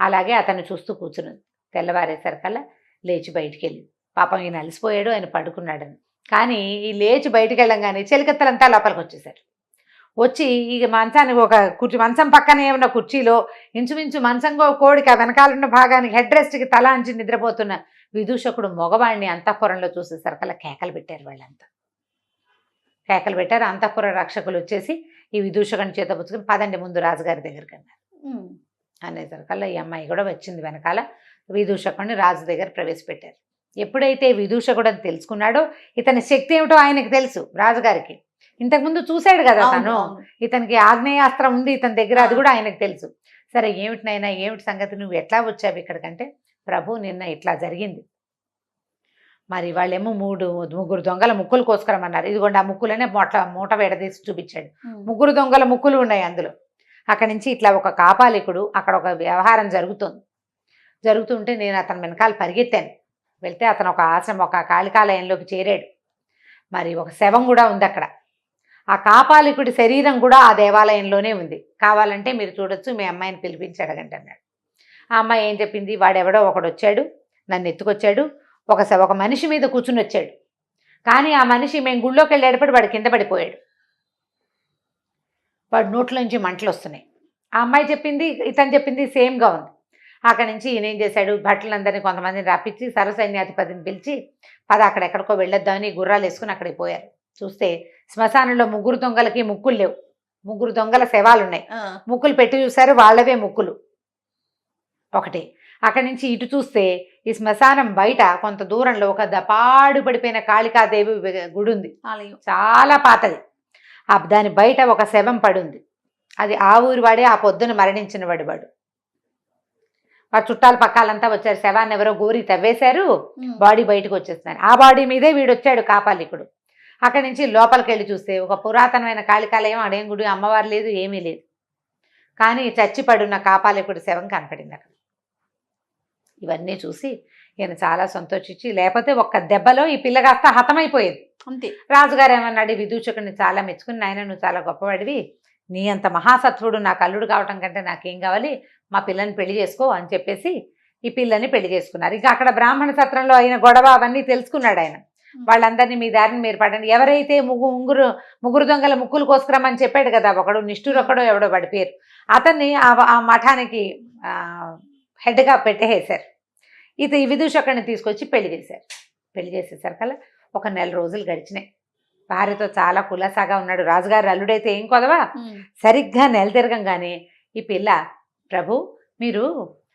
అలాగే అతను చూస్తూ కూర్చున్నది. తెల్లవారేసరికల్లా లేచి బయటికి వెళ్ళింది. పాపం ఈయన అలసిపోయాడు, ఆయన పడుకున్నాడని. కానీ ఈ లేచి బయటికి వెళ్ళంగానే చెలికత్తలంతా లోపలికి వచ్చేసారు. వచ్చి ఇక మంచానికి ఒక మంచం పక్కనే ఉన్న కుర్చీలో ఇంచుమించు మంచంగో కోడికి ఆ వెనకాలన్న భాగానికి హెడ్ రెస్ట్కి తల అంచి నిద్రపోతున్న విదూషకుడు మగవాడిని అంతఃపురంలో చూసేసరికల్లా కేకలు పెట్టారు. వాళ్ళంతా కేకలు పెట్టారు. అంతఃపుర రక్షకులు వచ్చేసి ఈ విదూషకుని చేత పుచ్చుకుని పదండి ముందు రాజుగారి దగ్గరికి అన్నారు. అనేసరికల్లా ఈ అమ్మాయి కూడా వచ్చింది. వెనకాల విదూషకుడిని రాజు దగ్గర ప్రవేశపెట్టారు. ఎప్పుడైతే విదూషకుడు అని తెలుసుకున్నాడో ఇతని శక్తి ఏమిటో ఆయనకు తెలుసు. రాజుగారికి ఇంతకుముందు చూశాడు కదా తను, ఇతనికి ఆగ్నేయాస్త్రం ఉంది ఇతని దగ్గర, అది కూడా ఆయనకు తెలుసు. సరే ఏమిటినైనా ఏమిటి సంగతి, నువ్వు ఎట్లా వచ్చావు ఇక్కడికంటే, ప్రభు నిన్న ఇట్లా జరిగింది, మరి వాళ్ళేమో ముగ్గురు దొంగల ముక్కులు కోసుకురమన్నారు, ఇదిగోండి ఆ ముక్కులనే మూట వేడదీసి చూపించాడు. 3 దొంగల ముక్కులు ఉన్నాయి అందులో. అక్కడి నుంచి ఇట్లా ఒక కాపాలికుడు, అక్కడ ఒక వ్యవహారం జరుగుతుంటే నేను అతని వెనకాల పరిగెత్తాను. వెళ్తే అతను ఒక ఆశ్రమం, ఒక కాళికాలయంలోకి చేరాడు. మరి ఒక శవం కూడా ఉంది అక్కడ. ఆ కాపాలికుడి శరీరం కూడా ఆ దేవాలయంలోనే ఉంది. కావాలంటే మీరు చూడొచ్చు, మీ అమ్మాయిని పిలిపించి అడగండి అన్నాడు. ఆ అమ్మాయి ఏం చెప్పింది, వాడెవడో ఒకడు వచ్చాడు, నన్ను ఎత్తుకొచ్చాడు, ఒక మనిషి మీద కూర్చుని వచ్చాడు, కానీ ఆ మనిషి మేము గుళ్ళోకి వెళ్ళేటప్పుడు వాడు కింద పడిపోయాడు, వాడు నోట్లోంచి మంటలు వస్తున్నాయి, ఆ అమ్మాయి చెప్పింది ఇతను చెప్పింది సేమ్గా ఉంది. అక్కడి నుంచి ఈయన ఏం చేశాడు, భటులందరినీ కొంతమందిని రప్పించి సర్వసైన్యాధిపతిని పిలిచి పద అక్కడెక్కడికో వెళ్ళొద్దామని గుర్రాలు వేసుకుని అక్కడికి పోయారు. చూస్తే శ్మశానంలో 3 దొంగలకి ముక్కులు లేవు. 3 దొంగల శవాలు ఉన్నాయి. ముక్కులు పెట్టి చూశారు, వాళ్ళవే ముక్కులు ఒకటి. అక్కడి నుంచి ఇటు చూస్తే ఈ శ్మశానం బయట కొంత దూరంలో ఒక పాడు పడిపోయిన కాళికాదేవి గుడి ఉంది, చాలా పాతది. దాని బయట ఒక శవం పడుంది. అది ఆ ఊరి వాడే, ఆ పొద్దున మరణించిన వాడు. వాడు చుట్టాల పక్కాలంతా వచ్చారు. శవాన్ని ఎవరో గోరి తవ్వేశారు, బాడీ బయటకు వచ్చేస్తున్నారు. ఆ బాడీ మీదే వీడు వచ్చాడు కాపాలికుడు. అక్కడి నుంచి లోపలికి వెళ్ళి చూస్తే ఒక పురాతనమైన కాళికాలయం, అడేం గుడి, అమ్మవారు లేదు, ఏమీ లేదు. కానీ చచ్చిపడున్న కాపాలికుడి శవం కనపడింది అక్కడ. ఇవన్నీ చూసి ఈయన చాలా సంతోషించి, లేకపోతే ఒక్క దెబ్బలో ఈ పిల్ల కాస్త హతమైపోయేది అంతే. రాజుగారు ఏమన్నాడు, విదూషకుడిని చాలా మెచ్చుకుని, నాయన నువ్వు చాలా గొప్పవాడివి, నీ అంత మహాసత్వుడు నాకు అల్లుడు కావటం కంటే నాకేం కావాలి, మా పిల్లని పెళ్లి చేసుకో అని చెప్పేసి ఈ పిల్లని పెళ్లి చేసుకున్నారు. ఇంకా అక్కడ బ్రాహ్మణ సత్రంలో అయిన గొడవ అవన్నీ తెలుసుకున్నాడు ఆయన. వాళ్ళందరినీ మీ దారిని మీరు పడండి, ఎవరైతే ముగ్గురు దొంగల ముక్కులు కోసుకురమ్మని చెప్పాడు కదా ఒకడు, నిష్ఠురొక్కడో ఎవడో వాడి పేరు, అతన్ని ఆ మఠానికి హెడ్గా పెట్టేసారు. ఈ విదూషకుడిని తీసుకొచ్చి పెళ్లి చేశారు. పెళ్లి చేసేసరికల్లా ఒక 1 నెల రోజులు గడిచినాయి. భార్యతో చాలా కులాసాగా ఉన్నాడు. రాజుగారు అల్లుడైతే ఏం కొదవా. సరిగ్గా నెల తిరగంగానే ఈ పిల్ల, ప్రభు మీరు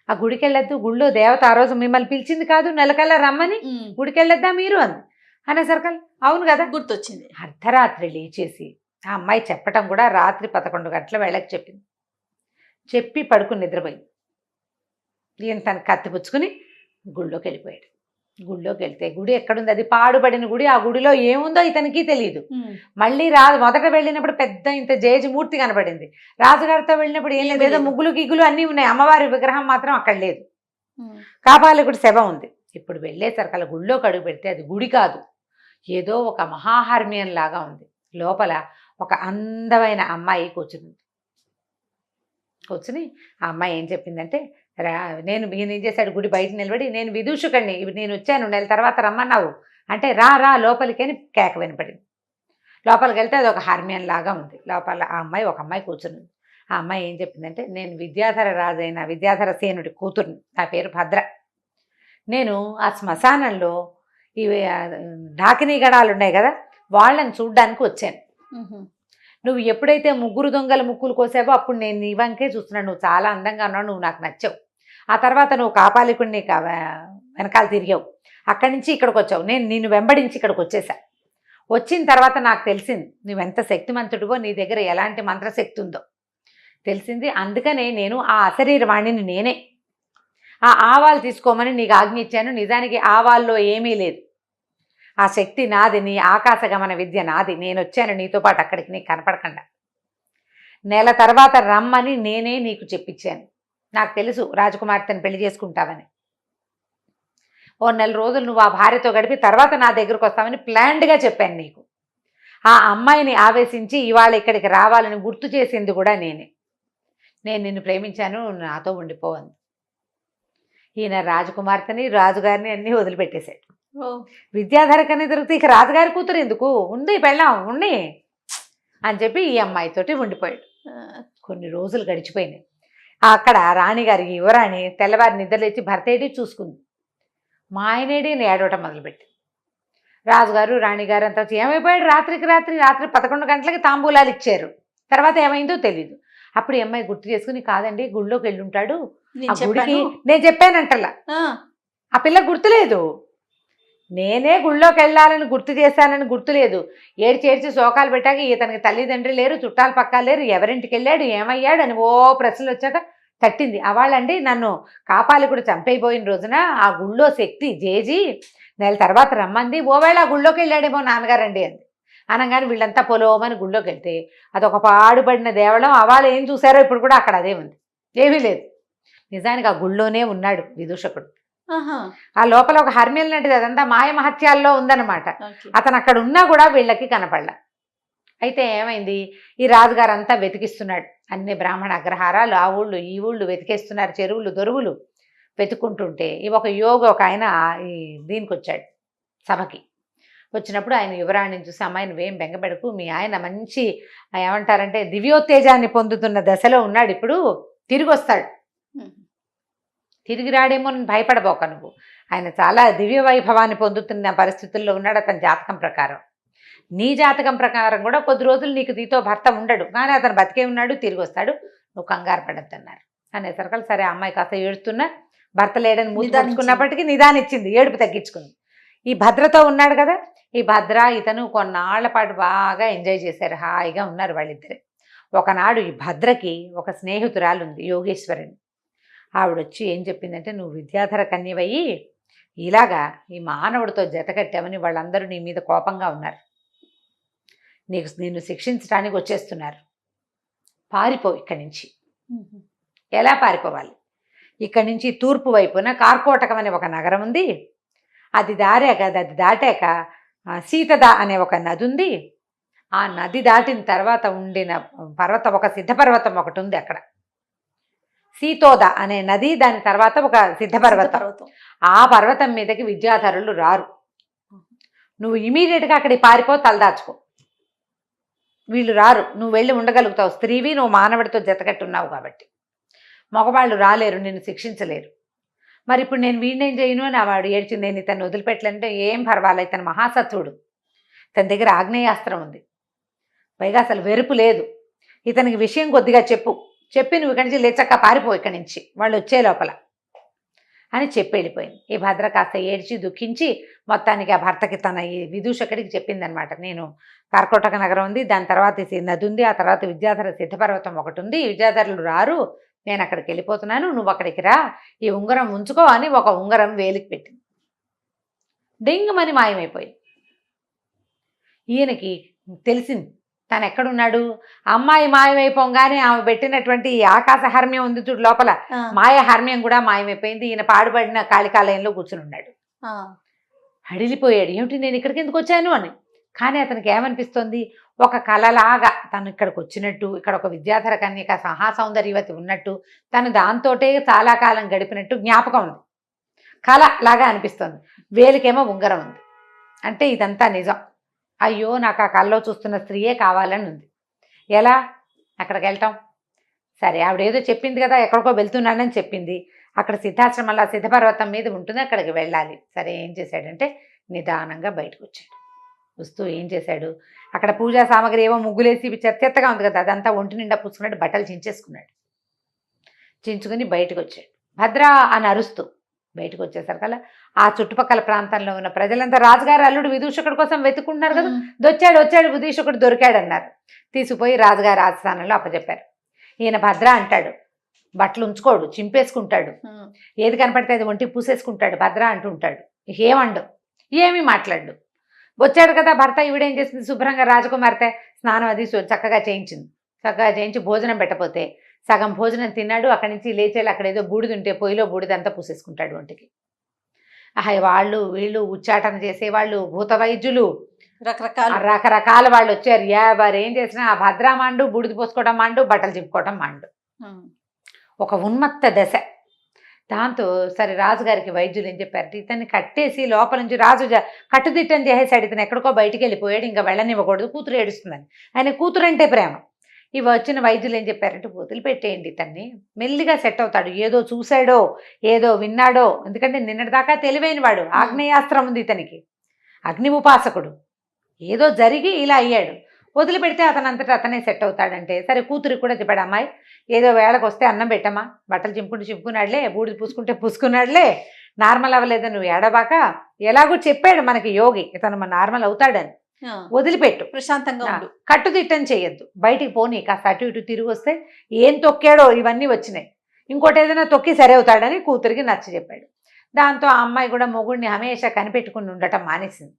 ఆ గుడికి వెళ్ళొద్దు, గుళ్ళో దేవత ఆ రోజు మిమ్మల్ని పిలిచింది కాదు, నెలకల్లా రమ్మని, గుడికి వెళ్ళొద్దా మీరు అంది. అనేసరికల్ అవును కదా గుర్తొచ్చింది. అర్ధరాత్రి లేచేసి ఆ అమ్మాయి చెప్పటం కూడా రాత్రి 11 గంటల వేళకి చెప్పింది. చెప్పి పడుకుని నిద్రపోయింది. ఈయన తన కత్తి పుచ్చుకుని గుళ్ళోకి వెళ్ళిపోయాడు. గుళ్ళోకి వెళ్తే గుడి ఎక్కడుంది, అది పాడుబడిన గుడి. ఆ గుడిలో ఏముందో ఇతనికి తెలియదు. మళ్ళీ మొదట వెళ్ళినప్పుడు పెద్ద ఇంత జేజమూర్తి కనబడింది. రాజుగారితో వెళ్ళినప్పుడు ఏం లేదు, ఏదో ముగ్గులు గిగ్గులు అన్నీ ఉన్నాయి, అమ్మవారి విగ్రహం మాత్రం అక్కడ లేదు. కాపాలికుడి శవం ఉంది. ఇప్పుడు వెళ్ళేసరికి అలా గుళ్ళోకి అడుగు పెడితే అది గుడి కాదు, ఏదో ఒక మహాహర్మ్యం లాగా ఉంది. లోపల ఒక అందమైన అమ్మాయి కూర్చుంది. కూర్చుని ఆ అమ్మాయి ఏం చెప్పిందంటే, ఈయన ఏం చేశాడు, గుడి బయట నిలబడి, నేను విదూషకుడిని, నేను వచ్చాను, నెల తర్వాత రమ్మన్నావు అంటే, రా లోపలికి అని కేక వినపడింది. లోపలికి వెళ్తే అది ఒక హార్మ్యం లాగా ఉంది. లోపల ఒక అమ్మాయి కూర్చుని, ఆ అమ్మాయి ఏం చెప్పిందంటే, నేను విద్యాధర రాజైన విద్యాధర సేనుడి కూతుర్ని, నా పేరు భద్ర. నేను ఆ శ్మశానంలో ఇవి ఢాకినీ గడాలు ఉన్నాయి కదా, వాళ్ళని చూడ్డానికి వచ్చాను. నువ్వు ఎప్పుడైతే 3 దొంగల ముక్కులు కోసావో అప్పుడు నేను నీ వంకే చూస్తున్నాను, నువ్వు చాలా అందంగా ఉన్నావు, నువ్వు నాకు నచ్చావు. ఆ తర్వాత నువ్వు కాపాలికుడిని వెనకాల తిరిగావు, అక్కడి నుంచి ఇక్కడికి వచ్చావు, నేను నిన్ను వెంబడించి ఇక్కడికి వచ్చేసా. వచ్చిన తర్వాత నాకు తెలిసింది నువ్వెంత శక్తిమంతుడివో, నీ దగ్గర ఎలాంటి మంత్రశక్తి ఉందో తెలిసింది. అందుకనే నేను ఆ అశరీరవాణిని నేనే ఆ ఆవాలు తీసుకోమని నీకు ఆజ్ఞ ఇచ్చాను. నిజానికి ఆవాల్లో ఏమీ లేదు, ఆ శక్తి నాది, నీ ఆకాశగమన విద్య నాది. నేను వచ్చాను నీతో పాటు అక్కడికి, నీకు కనపడకుండా. నెల తర్వాత రమ్మని నేనే నీకు చెప్పించాను. నాకు తెలుసు రాజకుమార్తెను పెళ్లి చేసుకుంటావని. ఓ 1 నెల రోజులు నువ్వు ఆ భార్యతో గడిపి తర్వాత నా దగ్గరకు వస్తామని ప్లాన్డ్గా చెప్పాను నీకు. ఆ అమ్మాయిని ఆవేశించి ఇవాళ ఇక్కడికి రావాలని గుర్తు చేసింది కూడా నేనే. నేను నిన్ను ప్రేమించాను, నాతో ఉండిపోవని. ఈయన రాజకుమార్తెని, రాజుగారిని అన్నీ వదిలిపెట్టేశాడు. విద్యాధర కన్నా దొరికితే ఇక రాజుగారి కూతురు ఎందుకు, ఉంది పెళ్ళాం ఉండి అని చెప్పి ఈ అమ్మాయితోటి ఉండిపోయాడు. కొన్ని రోజులు గడిచిపోయినాయి. అక్కడ రాణిగారి యువరాణి తెల్లవారి నిద్రలేచి భర్తేడి చూసుకుంది. మా ఆయనేడి అని ఏడవటం మొదలుపెట్టి, రాజుగారు రాణిగారు అంతా ఏమైపోయాడు, రాత్రి 11 గంటలకి తాంబూలాలు ఇచ్చారు. తర్వాత ఏమైందో తెలీదు. అప్పుడు ఈ అమ్మాయి గుర్తు చేసుకుని, కాదండి గుళ్ళోకి వెళ్ళి ఉంటాడు, ఆ గుడికి నేను చెప్పానంటలా, ఆ పిల్ల గుర్తులేదు, నేనే గుళ్ళోకి వెళ్ళాలని గుర్తు చేశానని గుర్తులేదు. ఏడ్చి శోకాలు పెట్టాక ఇతనికి తల్లిదండ్రులు లేరు, చుట్టాలు పక్కాలు లేరు, ఎవరింటికి వెళ్ళాడు, ఏమయ్యాడు అని ఓ ప్రశ్నలు వచ్చాక తట్టింది. అవాళ్ళండి నన్ను కాపాలికుడు చంపైపోయిన రోజున ఆ గుళ్ళో శక్తి జేజీ నెల తర్వాత రమ్మంది, ఓవేళ ఆ గుళ్ళోకి వెళ్ళాడేమో నాన్నగారండి అంది. అనగానే వీళ్ళంతా పొలోమని గుళ్ళోకి వెళ్తే అదొక పాడుపడిన దేవళం. అవాళ్ళు ఏం చూసారో ఇప్పుడు కూడా అక్కడ అదే ఉంది, ఏమీ లేదు. నిజానికి ఆ గుళ్ళోనే ఉన్నాడు విదూషకుడు. ఆ లోపల ఒక హర్మ్యం లాంటిది, అదంతా మాయమహత్యాల్లో ఉందన్నమాట. అతను అక్కడ ఉన్నా కూడా వీళ్ళకి కనపడలా. అయితే ఏమైంది, ఈ రాజుగారు అంతా వెతికిస్తున్నాడు, అన్ని బ్రాహ్మణ అగ్రహారాలు ఆ ఊళ్ళు ఈ ఊళ్ళు వెతికేస్తున్నారు, చెరువులు దొరువులు వెతుక్కుంటుంటే ఒక ఆయన ఈ దీనికి వచ్చాడు సభకి. వచ్చినప్పుడు ఆయన యువరాణిని చూసి అమ్మాయి నువ్వేం బెంగపెడకు, మీ ఆయన మంచి ఏమంటారంటే దివ్యోత్తేజాన్ని పొందుతున్న దశలో ఉన్నాడు, ఇప్పుడు తిరిగి వస్తాడు, తిరిగి రాడేమో అని భయపడబోక నువ్వు, ఆయన చాలా దివ్య వైభవాన్ని పొందుతున్న పరిస్థితుల్లో ఉన్నాడు అతని జాతకం ప్రకారం. నీ జాతకం ప్రకారం కూడా కొద్ది రోజులు నీతో భర్త ఉండడు, కానీ అతను బతికే ఉన్నాడు, తిరిగి వస్తాడు, నువ్వు కంగారు పడద్దు అన్నారు. అనేసరికి సరే అమ్మాయి కాస్త ఏడుస్తున్నా భర్త లేడని మూసుకున్నప్పటికీ నిదానిచ్చింది, ఏడుపు తగ్గించుకుంది. ఈ భద్రతో ఉన్నాడు కదా, ఈ భద్ర ఇతను కొన్నాళ్ల పాటు బాగా ఎంజాయ్ చేశారు, హాయిగా ఉన్నారు వాళ్ళిద్దరే. ఒకనాడు ఈ భద్రకి ఒక స్నేహితురాలు ఉంది, యోగేశ్వరిని. ఆవిడొచ్చి ఏం చెప్పిందంటే, నువ్వు విద్యాధర కన్యవయ్యి ఇలాగా ఈ మానవుడితో జతకట్టామని వాళ్ళందరూ నీ మీద కోపంగా ఉన్నారు, నిన్ను శిక్షించడానికి వచ్చేస్తున్నారు, పారిపో ఇక్కడి నుంచి. ఎలా పారిపోవాలి? ఇక్కడి నుంచి తూర్పు వైపున కార్కోటకం అనే ఒక నగరం ఉంది, అది దాటాక సీతద అనే ఒక నది ఉంది, ఆ నది దాటిన తర్వాత ఉండిన పర్వతం, ఒక సిద్ధపర్వతం ఒకటి ఉంది అక్కడ, సీతోద అనే నది, దాని తర్వాత ఒక సిద్ధపర్వతం. ఆ పర్వతం మీదకి విద్యాధరులు రారు, నువ్వు ఇమీడియట్గా అక్కడికి పారిపో, తలదాచుకో, వీళ్ళు రారు, నువ్వు వెళ్ళి ఉండగలుగుతావు, స్త్రీవి, నువ్వు మానవుడితో జతకట్టున్నావు కాబట్టి, మగవాళ్ళు రాలేరు, నిన్ను శిక్షించలేరు. మరి ఇప్పుడు నేను వీడినేం చేయను అని వాడు ఏడ్చి, నేను ఇతన్ని వదిలిపెట్టలేంటే ఏం పర్వాలేదు, ఇతను మహాసత్వుడు, ఇతని దగ్గర ఆగ్నేయాస్త్రం ఉంది, పైగా అసలు వెరుపు లేదు, ఇతనికి విషయం కొద్దిగా చెప్పి నువ్వు ఇక్కడి నుంచి లేచక్క పారిపో ఇక్కడి నుంచి, వాళ్ళు వచ్చే లోపల అని చెప్పి వెళ్ళిపోయింది. ఈ భద్ర కాస్త ఏడ్చి దుఃఖించి మొత్తానికి ఆ భర్తకి తన ఈ విదూషకుడికి చెప్పిందనమాట, నేను కార్కోటక నగరం ఉంది, దాని తర్వాత నది ఉంది, ఆ తర్వాత విద్యాధర సిద్ధపర్వతం ఒకటి ఉంది, విద్యాధరులు రారు, నేను అక్కడికి వెళ్ళిపోతున్నాను, నువ్వు అక్కడికి రా, ఈ ఉంగరం ఉంచుకో అని ఒక ఉంగరం వేలికి పెట్టింది. డెంగుమని మాయమైపోయింది. ఈయనకి తెలిసింది తను ఎక్కడున్నాడు. అమ్మాయి మాయమైపోగానే ఆమె పెట్టినటువంటి ఆకాశ హర్మ్యం ఉంది చూడు లోపల, మాయ హర్మ్యం కూడా మాయమైపోయింది. ఈయన పాడుపడిన కాళికాలయంలో కూర్చుని ఉన్నాడు. హడిలిపోయాడు, ఏమిటి నేను ఇక్కడికి ఎందుకు వచ్చాను అని. కానీ అతనికి ఏమనిపిస్తుంది, ఒక కళలాగా తను ఇక్కడికి వచ్చినట్టు, ఇక్కడ ఒక విద్యాధర కన్యక మహాసౌందర్యవతి ఉన్నట్టు, తను దాంతోటే చాలా కాలం గడిపినట్టు జ్ఞాపకం ఉంది, కళ లాగా అనిపిస్తుంది. వేలికేమో ఉంగరం ఉంది, అంటే ఇదంతా నిజం. అయ్యో నాకు ఆ కళ్ళలో చూస్తున్న స్త్రీయే కావాలని ఉంది. ఎలా అక్కడికి వెళ్తాం? సరే ఆవిడ ఏదో చెప్పింది కదా, ఎక్కడికో వెళ్తున్నానని చెప్పింది, అక్కడ సిద్ధాశ్రమంలో సిద్ధపర్వతం మీద ఉంటుంది, అక్కడికి వెళ్ళాలి. సరే ఏం చేశాడంటే నిదానంగా బయటకు వచ్చాడు. వస్తూ ఏం చేశాడు, అక్కడ పూజా సామాగ్రి ఏవో ముగ్గులేసి చెత్తగా ఉంది కదా, అదంతా ఒంటి నిండా పుచ్చుకున్నాడు, బట్టలు చించేసుకున్నాడు. చించుకుని బయటకు వచ్చాడు. భద్ర అని అరుస్తూ బయటకు వచ్చేసరికల్లా ఆ చుట్టుపక్కల ప్రాంతంలో ఉన్న ప్రజలంతా రాజుగారు అల్లుడు విదూషకుడి కోసం వెతుకుంటున్నారు కదా, వచ్చాడు విదూషకుడు దొరికాడు అన్నారు. తీసుకుపోయి రాజుగారి ఆస్థానంలో అప్పచెప్పారు. ఈయన భద్ర అంటాడు, బట్టలు ఉంచుకోడు, చింపేసుకుంటాడు, ఏది కనపడితే అది ఒంటికి పూసేసుకుంటాడు, భద్ర అంటుంటాడు. ఏమండు, ఏమీ మాట్లాడు. వచ్చాడు కదా భర్త, ఈవిడేం చేసింది, శుభ్రంగా రాజకుమార్తె స్నానం అది చక్కగా చేయించి భోజనం పెట్టపోతే సగం భోజనం తిన్నాడు. అక్కడి నుంచి లేచేళ్ళు అక్కడ ఏదో బూడిద ఉంటే పొయ్యిలో బూడిదంతా పూసేసుకుంటాడు ఒంటికి. వాళ్ళు వీళ్ళు ఉచ్చాటన చేసేవాళ్ళు, భూత వైద్యులు, రకరకాల వాళ్ళు వచ్చారు. ఎవరు ఏం చేసినా ఆ భద్రా మాండు, బూడిద పోసుకోవడం మాండు, బట్టలు చింపుకోవడం మాండు. ఒక ఉన్మత్త దశ. దాంతో సరే రాజుగారికి వైద్యులు ఏం చెప్పారు, ఇతన్ని కట్టేసి లోపల నుంచి రాజు కట్టుదిట్టం చేసేసాడు, ఇతను ఎక్కడికో బయటికి వెళ్ళిపోయాడు, ఇంకా వెళ్ళనివ్వకూడదు, కూతురు ఏడుస్తుందని. ఆయన కూతురు అంటే ప్రేమ. ఇవి వచ్చిన వైద్యులు ఏం చెప్పారంటే, వదిలిపెట్టేయండి ఇతన్ని, మెల్లిగా సెట్ అవుతాడు, ఏదో చూశాడో ఏదో విన్నాడో, ఎందుకంటే నిన్నటిదాకా తెలివైన వాడు, ఆగ్నేయాస్త్రం ఉంది ఇతనికి, అగ్ని ఉపాసకుడు, ఏదో జరిగి ఇలా అయ్యాడు, వదిలిపెడితే అతనంతటా అతనే సెట్ అవుతాడంటే. సరే కూతురికి కూడా చెప్పాడు, అమ్మాయి ఏదో వేళకు వస్తే అన్నం పెట్టమ్మా, బట్టలు చింపుకున్నాడులే, బూడిది పూసుకున్నాడులే, నార్మల్ అవ్వలేదు నువ్వు ఏడబాక, ఎలాగో చెప్పాడు మనకి యోగి, ఇతను నార్మల్ అవుతాడని, వదిలిపెట్టు, ప్రశాంతంగా ఉండు, కట్టుదిట్టం చేయొద్దు, బయటికి పోనీ, కాస్త అటు ఇటు తిరిగి వస్తే ఏం తొక్కాడో ఇవన్నీ వచ్చినాయి, ఇంకోటి ఏదైనా తొక్కి సరే అవుతాడని కూతురికి నచ్చ చెప్పాడు. దాంతో ఆ అమ్మాయి కూడా మొగుడిని హమేషా కనిపెట్టుకుని ఉండటం మానేసింది.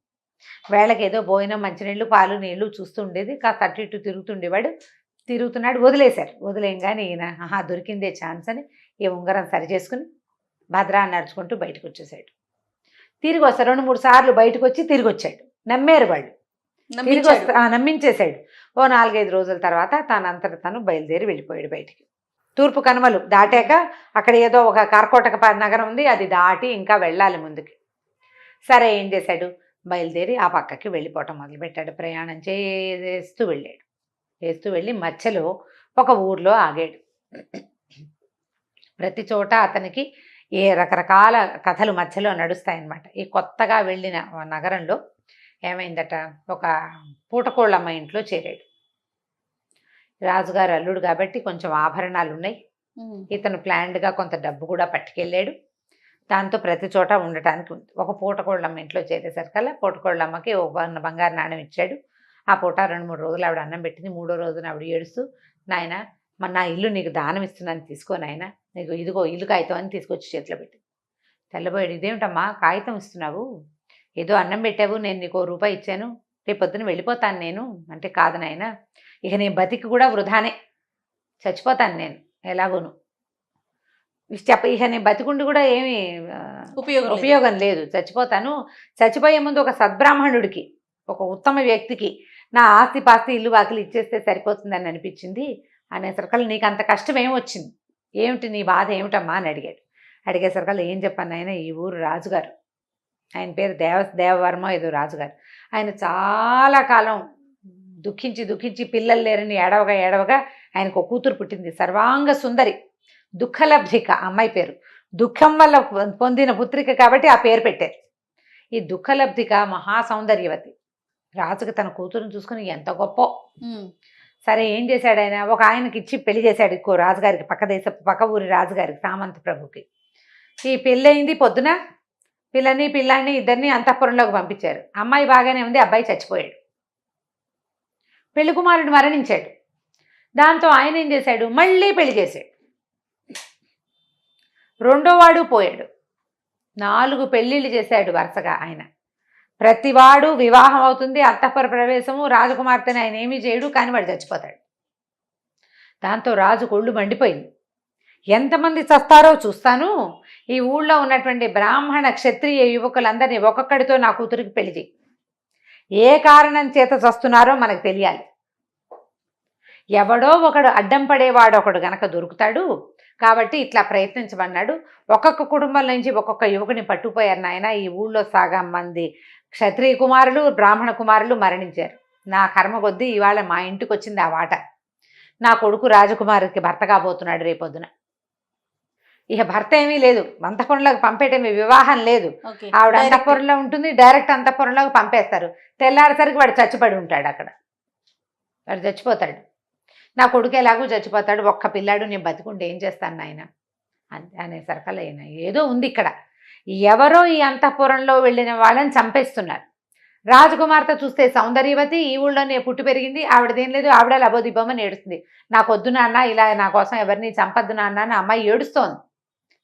వేళకి ఏదో భోజనం, మంచినీళ్ళు, పాలు, నీళ్లు చూస్తూ ఉండేది, కాస్త అటు ఇటు తిరుగుతున్నాడు. వదిలేశారు. వదిలేయంగానే ఈయన దొరికిందే ఛాన్స్ అని ఈ ఉంగరం సరి చేసుకుని భద్రా నడుచుకుంటూ బయటకు వచ్చేసాడు. తిరిగి వస్తాడు, 2-3 సార్లు బయటకు వచ్చి తిరిగి వచ్చాడు. నమ్మారు వాళ్ళు, నమ్మించేశాడు. ఓ 4-5 రోజుల తర్వాత తనంతట తను బయలుదేరి వెళ్ళిపోయాడు బయటికి. తూర్పు కనుమలు దాటాక అక్కడ ఏదో ఒక కార్కోటక నగరం ఉంది, అది దాటి ఇంకా వెళ్ళాలి ముందుకి. సరే ఏం చేశాడు, బయలుదేరి ఆ పక్కకి వెళ్ళిపోవటం మొదలుపెట్టాడు. ప్రయాణం చేస్తూ వెళ్ళి మధ్యలో ఒక ఊర్లో ఆగాడు. ప్రతి చోట అతనికి రకరకాల కథలు మధ్యలో నడుస్తాయన్నమాట. ఈ కొత్తగా వెళ్ళిన నగరంలో ఏమైందట, ఒక పూటకోళ్ళమ్మ ఇంట్లో చేరాడు. రాజుగారు అల్లుడు కాబట్టి కొంచెం ఆభరణాలు ఉన్నాయి. ఇతను ప్లాన్డ్గా కొంత డబ్బు కూడా పట్టుకెళ్ళాడు. దాంతో ప్రతి చోట ఉండటానికి ఉంది. ఒక పూటకోళ్ళమ్మ ఇంట్లో చేరేసరికల్లా పూటకోళ్ళమ్మకి ఒక బంగారు నాణ్యం ఇచ్చాడు. ఆ పూట 2-3 రోజులు ఆవిడ అన్నం పెట్టింది. 3వ రోజున ఆవిడ ఏడుస్తూ, నాయన నా ఇల్లు నీకు దానం ఇస్తున్నాను, తీసుకో నాయన, నీకు ఇదిగో ఇల్లు కాగితం అని తీసుకొచ్చి చేతిలో పెట్టింది. తెల్లబోయాడు, ఇదేమిటమ్మా కాగితం ఇస్తున్నావు, ఏదో అన్నం పెట్టావు, నేను నీకు ₹1 ఇచ్చాను, రేపు పొద్దున వెళ్ళిపోతాను నేను అంటే, కాదు నాయన, ఇక నేను బతికి కూడా వృధానే, చచ్చిపోతాను నేను ఎలాగోను, ఇక నేను బతికుండి కూడా ఏమీ ఉపయోగం లేదు, చచ్చిపోతాను. చచ్చిపోయే ముందు ఒక సద్బ్రాహ్మణుడికి, ఒక ఉత్తమ వ్యక్తికి నా ఆస్తి పాస్తి ఇల్లు వాకిలు ఇచ్చేస్తే సరిపోతుందని అనిపించింది అనేసరికల్లా, నీకు అంత కష్టం ఏమొచ్చింది, ఏమిటి నీ బాధ ఏమిటమ్మా అని అడిగాడు. అడిగేసరికల్లా ఏం చెప్పాను ఆయన, ఈ ఊరు రాజుగారు, ఆయన పేరు దేవవర్మ ఏదో రాజుగారు, ఆయన చాలా కాలం దుఃఖించి పిల్లలు లేరని ఏడవగా ఆయనకు ఒక కూతురు పుట్టింది, సర్వాంగ సుందరి, దుఃఖలబ్ధిక అమ్మాయి పేరు, దుఃఖం వల్ల పొందిన పుత్రిక కాబట్టి ఆ పేరు పెట్టారు. ఈ దుఃఖలబ్ధిక మహాసౌందర్యవతి. రాజుకి తన కూతురుని చూసుకుని ఎంత గొప్ప. సరే ఏం చేశాడు ఆయన, ఒక ఆయనకి ఇచ్చి పెళ్లి చేశాడు, ఇంకో రాజుగారికి, పక్క ఊరి రాజుగారికి, సామంత ప్రభుకి. ఈ పెళ్ళయింది, పొద్దున పిల్లాన్ని ఇద్దరిని అంతఃపురంలోకి పంపించారు. అమ్మాయి బాగానే ఉంది, అబ్బాయి చచ్చిపోయాడు. పెళ్లి కుమారుడు మరణించాడు. దాంతో ఆయన ఏం చేశాడు, మళ్ళీ పెళ్లి చేశాడు. రెండోవాడు పోయాడు. 4 పెళ్ళిళ్ళు చేశాడు వరుసగా ఆయన. ప్రతివాడు వివాహం అవుతుంది, అంతఃపుర ప్రవేశము, రాజకుమార్తెని ఆయన ఏమీ చేయడు, కానీ వాడు చచ్చిపోతాడు. దాంతో రాజు కొళ్ళు మండిపోయింది. ఎంతమంది చస్తారో చూస్తాను, ఈ ఊళ్ళో ఉన్నటువంటి బ్రాహ్మణ క్షత్రియ యువకులందరినీ ఒక్కొక్కడితో నా కూతురికి పెళ్లి చేయి, ఏ కారణం చేత చస్తున్నారో మనకు తెలియాలి, ఎవడో ఒకడు అడ్డం పడేవాడు ఒకడు గనక దొరుకుతాడు, కాబట్టి ఇట్లా ప్రయత్నించమన్నాడు. ఒక్కొక్క కుటుంబం నుంచి ఒక్కొక్క యువకుని పట్టుకుపోయారు నాయన. ఈ ఊళ్ళో సగం మంది క్షత్రియ కుమారులు, బ్రాహ్మణ కుమారులు మరణించారు. నా కర్మ కొద్దీ ఇవాళ మా ఇంటికి వచ్చింది ఆ వాట. నా కొడుకు రాజకుమారికి భర్త కాబోతున్నాడు రేపొద్దున. ఇక భర్త ఏమీ లేదు, అంతఃపురంలోకి పంపేటేమీ, వివాహం లేదు, ఆవిడ అంతఃపురంలో ఉంటుంది, డైరెక్ట్ అంతఃపురంలోకి పంపేస్తారు. తెల్లారేసరికి వాడు చచ్చిపడి ఉంటాడు అక్కడ, వాడు చచ్చిపోతాడు. నా కొడుకు ఎలాగూ చచ్చిపోతాడు, ఒక్క పిల్లాడు, నేను బతికుంటే ఏం చేస్తాను నాయన అనేసరికల్లా ఏదో ఉంది ఇక్కడ, ఎవరో ఈ అంతఃపురంలో వెళ్ళిన వాళ్ళని చంపేస్తున్నారు. రాజకుమార్తె చూస్తే సౌందర్యవతి, ఈ ఊళ్ళోనే పుట్టి పెరిగింది, ఆవిడదేం లేదు, ఆవిడ లబోదిబ్బమని ఏడుస్తుంది. నాకు వద్దు నాన్న, ఇలా నా కోసం ఎవరిని చంపద్దు నాన్న అని అమ్మాయి ఏడుస్తోంది.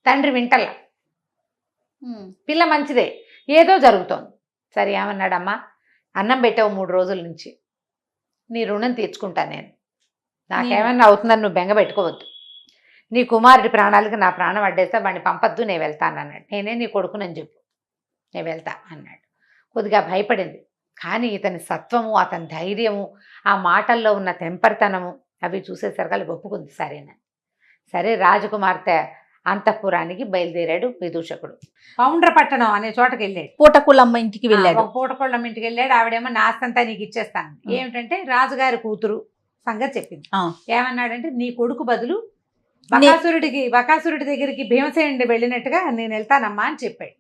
తండ్రి వింటల్లా. పిల్ల మంచిదే, ఏదో జరుగుతోంది. సరే ఏమన్నాడమ్మా, అన్నం పెట్టావు 3 రోజుల నుంచి, నీ రుణం తీర్చుకుంటాను నేను, నాకేమన్నా అవుతుందని నువ్వు బెంగ పెట్టుకోవద్దు, నీ కుమారుడి ప్రాణాలకు నా ప్రాణం అడ్డేస్తా, వాడిని పంపద్దు, నేను వెళ్తాను అన్నాడు. నేనే నీ కొడుకునని చెప్పు, నేను వెళ్తా అన్నాడు. కొద్దిగా భయపడింది, కానీ ఇతని సత్వము, అతని ధైర్యము, ఆ మాటల్లో ఉన్న తెంపరితనము అవి చూసేసరికి ఒప్పుకుంది. సరేనని. సరే రాజకుమార్తె అంతఃపురానికి బయలుదేరాడు విదూషకుడు. పౌండ్రపట్టణం అనే చోటకి వెళ్ళాడు. పూటకోళ్ళమ్మ ఇంటికి వెళ్ళాడు. పూటకోళ్ళమ్మ ఇంటికి వెళ్ళాడు. ఆవిడేమో నాస్తంతా నీకు ఇచ్చేస్తాను, ఏమిటంటే రాజుగారి కూతురు సంగతి చెప్పింది. ఏమన్నాడంటే, నీ కొడుకు బదులు బకాసురుడి దగ్గరికి భీమసేనుడి వెళ్ళినట్టుగా నేను వెళ్తానమ్మా అని చెప్పాడు.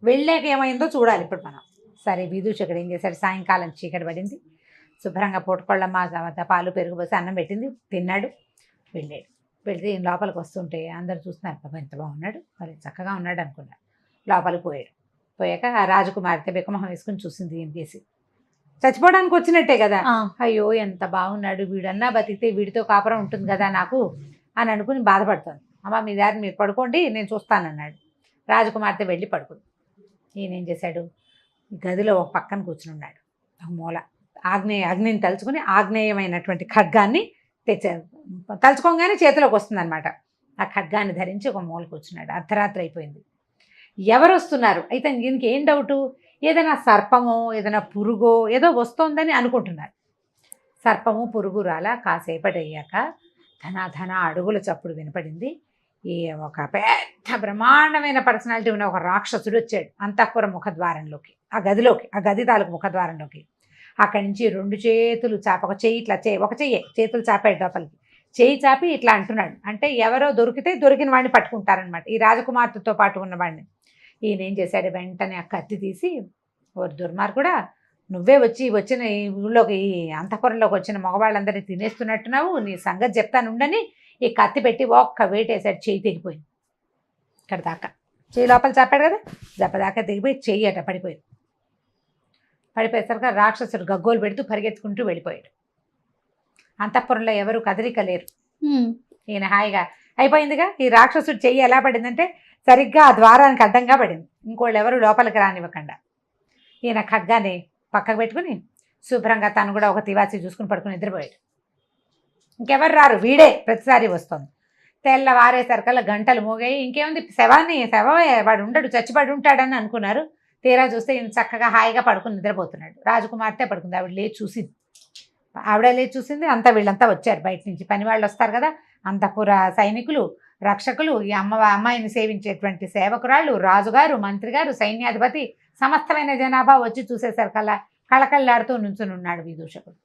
వెళ్ళాక ఏమైందో చూడాలి ఇప్పుడు మనం. సరే విదూషకుడు ఏం చేశాడు, సాయంకాలం చీకటి పడింది, శుభ్రంగా పూటకోళ్ళమ్మ పాలు పెరుగు పోసి అన్నం పెట్టింది, తిన్నాడు, వెళ్ళాడు. వెళ్తే లోపలికి వస్తుంటే అందరు చూస్తున్నారు, బాబా ఎంత బాగున్నాడు, మరి చక్కగా ఉన్నాడు అనుకున్నాడు. లోపలికి పోయాక ఆ రాజకుమార్తె బిక్కమొహం వేసుకుని చూసింది, ఏం చేసి చచ్చిపోవడానికి వచ్చినట్టే కదా, అయ్యో ఎంత బాగున్నాడు, వీడన్నా బతికితే వీడితో కాపురం ఉంటుంది కదా నాకు అని అనుకుని బాధపడుతుంది. అమ్మ మీ దారి మీరు పడుకోండి, నేను చూస్తానన్నాడు. రాజకుమార్తె వెళ్ళి పడుకుంది. ఈయన ఏం చేశాడు, గదిలో ఒక పక్కన కూర్చుని ఉన్నాడు. ఒక మూల అగ్నిని తలుచుకుని ఆగ్నేయమైనటువంటి ఖడ్గాన్ని తలుచుకోగానే చేతిలోకి వస్తుంది అనమాట. ఆ ఖడ్గాన్ని ధరించి ఒక మూల కూర్చున్నాడు. అర్ధరాత్రి అయిపోయింది. ఎవరు వస్తున్నారు అయితే దీనికి ఏం డౌటు, ఏదైనా సర్పమో ఏదైనా పురుగో ఏదో వస్తోందని అనుకుంటున్నారు. సర్పము పురుగు రాలా. కాసేపటి అయ్యాక ధన అడుగుల చప్పుడు వినపడింది. ఈ ఒక పెద్ద పెద్ద బ్రహ్మాండమైన పర్సనాలిటీ ఉన్న ఒక రాక్షసుడు వచ్చాడు అంతఃపుర ముఖద్వారంలోకి, ఆ గది తాలూకు ముఖద్వారంలోకి. అక్కడి నుంచి 2 చేతులు చాప, ఒక చెయ్యి ఇట్లా ఒక చెయ్యే చేతులు చాపాడు లోపలికి. చెయ్యి చాపి ఇట్లా అంటున్నాడు. అంటే ఎవరో దొరికితే దొరికిన వాడిని పట్టుకుంటారనమాట, ఈ రాజకుమార్తెతో పాటు ఉన్నవాడిని. ఈయన ఏం చేశాడు, వెంటనే ఆ కత్తి తీసి, ఓ దుర్మార్గుడా, నువ్వే వచ్చిన ఈ ఊళ్ళోకి, ఈ అంతఃపురంలోకి వచ్చిన మగవాళ్ళందరినీ తినేస్తున్నట్టున్నావు, నీ సంగతి చెప్తానుండని ఈ కత్తి పెట్టి ఒక్క వేటేశాడు. చెయ్యి తెగిపోయింది. ఇక్కడ దాకా చెయ్యి లోపల చాపాడు కదా, దెబ్బదాకా తెగిపోయి చెయ్యి అట పడిపోయింది. పడిపోయేసరికి రాక్షసుడు గగ్గోలు పెడుతూ పరిగెత్తుకుంటూ వెళ్ళిపోయాడు. అంతఃపురంలో ఎవరు కదలిక లేరు. ఈయన హాయిగా అయిపోయిందిగా. ఈ రాక్షసుడు చెయ్యి ఎలా పడిందంటే సరిగ్గా ఆ ద్వారానికి అడ్డంగా పడింది, ఇంకోళ్ళు ఎవరు లోపలికి రానివ్వకుండా. ఈయన ఖడ్గాని పక్కకు పెట్టుకుని శుభ్రంగా తను కూడా ఒక తివాచి చూసుకుని పడుకుని నిద్రపోయాడు. ఇంకెవరు రారు, వీడే ప్రతిసారి వస్తుంది. తెల్లవారేసరికల్లా గంటలు మోగాయి. ఇంకేముంది, శవమే, వాడు ఉండడు, చచ్చిపడి ఉంటాడని అనుకున్నారు. తీరా చూస్తే ఈయన చక్కగా హాయిగా పడుకుని నిద్రపోతున్నాడు. రాజకుమార్తె పడుకుంది. ఆవిడ లేచి చూసింది. అంతా వీళ్ళంతా వచ్చారు బయట నుంచి, పని వాళ్ళు వస్తారు కదా, అంతఃపుర సైనికులు, రక్షకులు, ఈ అమ్మాయిని సేవించేటువంటి సేవకురాళ్ళు, రాజుగారు, మంత్రి గారు, సైన్యాధిపతి, సమస్తమైన జనాభా వచ్చి చూసేసరికల్లా కళకళ్ళాడుతూ నుంచుని ఉన్నాడు విదూషకుడు.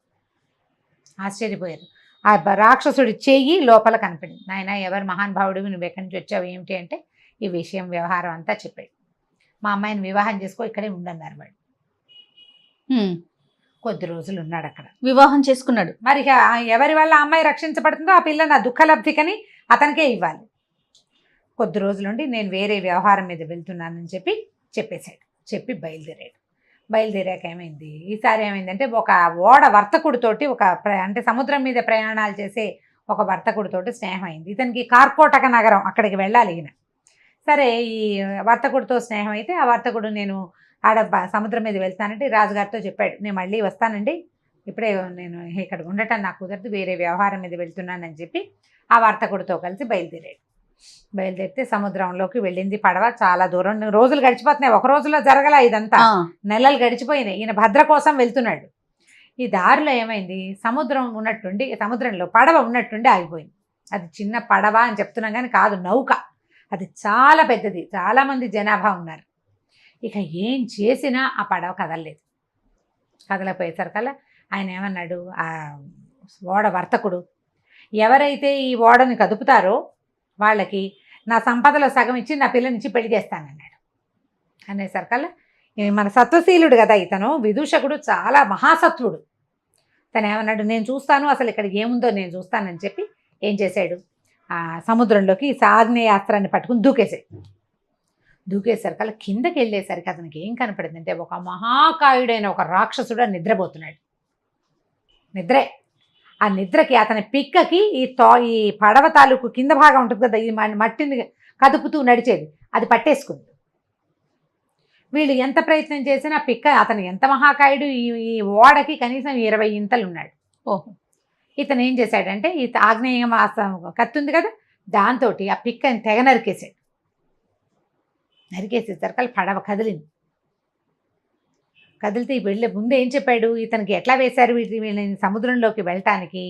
ఆశ్చర్యపోయారు. ఆ రాక్షసుడి చెయ్యి లోపల కనపడింది. నాయన, ఎవరు మహానుభావుడివి, నువ్వు ఎక్కడి నుంచి వచ్చావు, ఏమిటి అంటే ఈ విషయం వ్యవహారం అంతా చెప్పాడు. మా అమ్మాయిని వివాహం చేసుకో, ఇక్కడే ఉండన్నారు వాడు. కొద్ది రోజులు ఉన్నాడు అక్కడ, వివాహం చేసుకున్నాడు. మరి ఎవరి వల్ల అమ్మాయి రక్షించబడుతుందో ఆ పిల్ల నా దుఃఖలబ్ధికని అతనికే ఇవ్వాలి. కొద్ది రోజులుండి నేను వేరే వ్యవహారం మీద వెళ్తున్నానని చెప్పేశాడు. చెప్పి బయలుదేరాక ఏమైంది, ఈసారి ఏమైందంటే ఒక ఓడ వర్తకుడితోటి అంటే సముద్రం మీద ప్రయాణాలు చేసే ఒక వర్తకుడితోటి స్నేహం అయింది. ఇతనికి కార్కోటక నగరం, అక్కడికి వెళ్ళాలి ఈయన. సరే, ఈ వర్తకుడితో స్నేహం అయితే ఆ వర్తకుడు నేను ఆడ సముద్రం మీద వెళ్తానంటే రాజుగారితో చెప్పాడు, నేను మళ్ళీ వస్తానండి, ఇప్పుడే నేను ఇక్కడ ఉండటం నాకు కుదరదు, వేరే వ్యవహారం మీద వెళ్తున్నానని చెప్పి ఆ వర్తకుడితో కలిసి బయలుదేరితే సముద్రంలోకి వెళ్ళింది పడవ. చాలా దూరం, రోజులు గడిచిపోతున్నాయి. ఒక రోజులో జరగల ఇదంతా, నెలలు గడిచిపోయినాయి. ఈయన భద్ర కోసం వెళ్తున్నాడు. ఈ దారిలో ఏమైంది, సముద్రంలో పడవ ఉన్నట్టుండి ఆగిపోయింది. అది చిన్న పడవ అని చెప్తున్నాం కానీ కాదు, నౌక. అది చాలా పెద్దది, చాలామంది జనాభా ఉన్నారు. ఇక ఏం చేసినా ఆ పడవ కదలపోయేసరికల్లా ఆయన ఏమన్నాడు, ఆ ఓడ వర్తకుడు, ఎవరైతే ఈ ఓడని కదుపుతారో వాళ్ళకి నా సంపదలో సగం ఇచ్చి నా పిల్లనిచ్చి పెళ్లి చేస్తానన్నాడు. అనేసరికల్లా మన సత్వశీలుడు కదా ఇతను, విదూషకుడు చాలా మహాసత్వుడు. తను ఏమన్నాడు, నేను చూస్తాను, అసలు ఇక్కడ ఏముందో నేను చూస్తానని చెప్పి ఏం చేశాడు, ఆ సముద్రంలోకి ఆగ్నేయాస్త్రాన్ని పట్టుకుని దూకేసరికల్లా కిందకి వెళ్ళేసరికి అతనికి ఏం కనపడిందంటే ఒక మహాకాయుడైన ఒక రాక్షసుడు నిద్రపోతున్నాడు. ఆ నిద్రకి అతని పిక్కకి ఈ పడవ తాలూకు కింద భాగం ఉంటుంది కదా, ఈ మట్టిని కదుపుతూ నడిచేది, అది పట్టేసుకుంది. వీళ్ళు ఎంత ప్రయత్నం చేసినా పిక్క, అతను ఎంత మహాకాయుడు, ఈ ఓడకి కనీసం 20 ఇంతలు ఉన్నాడు. ఇతను ఏం చేశాడంటే ఈ ఆగ్నేయ కత్తి ఉంది కదా, దాంతో ఆ పిక్కని తెగ నరికేసేసరికి పడవ కదిలితే వెళ్ళే ముందు ఏం చెప్పాడు, ఇతనికి ఎట్లా వేశారు వీళ్ళని సముద్రంలోకి వెళ్ళటానికి,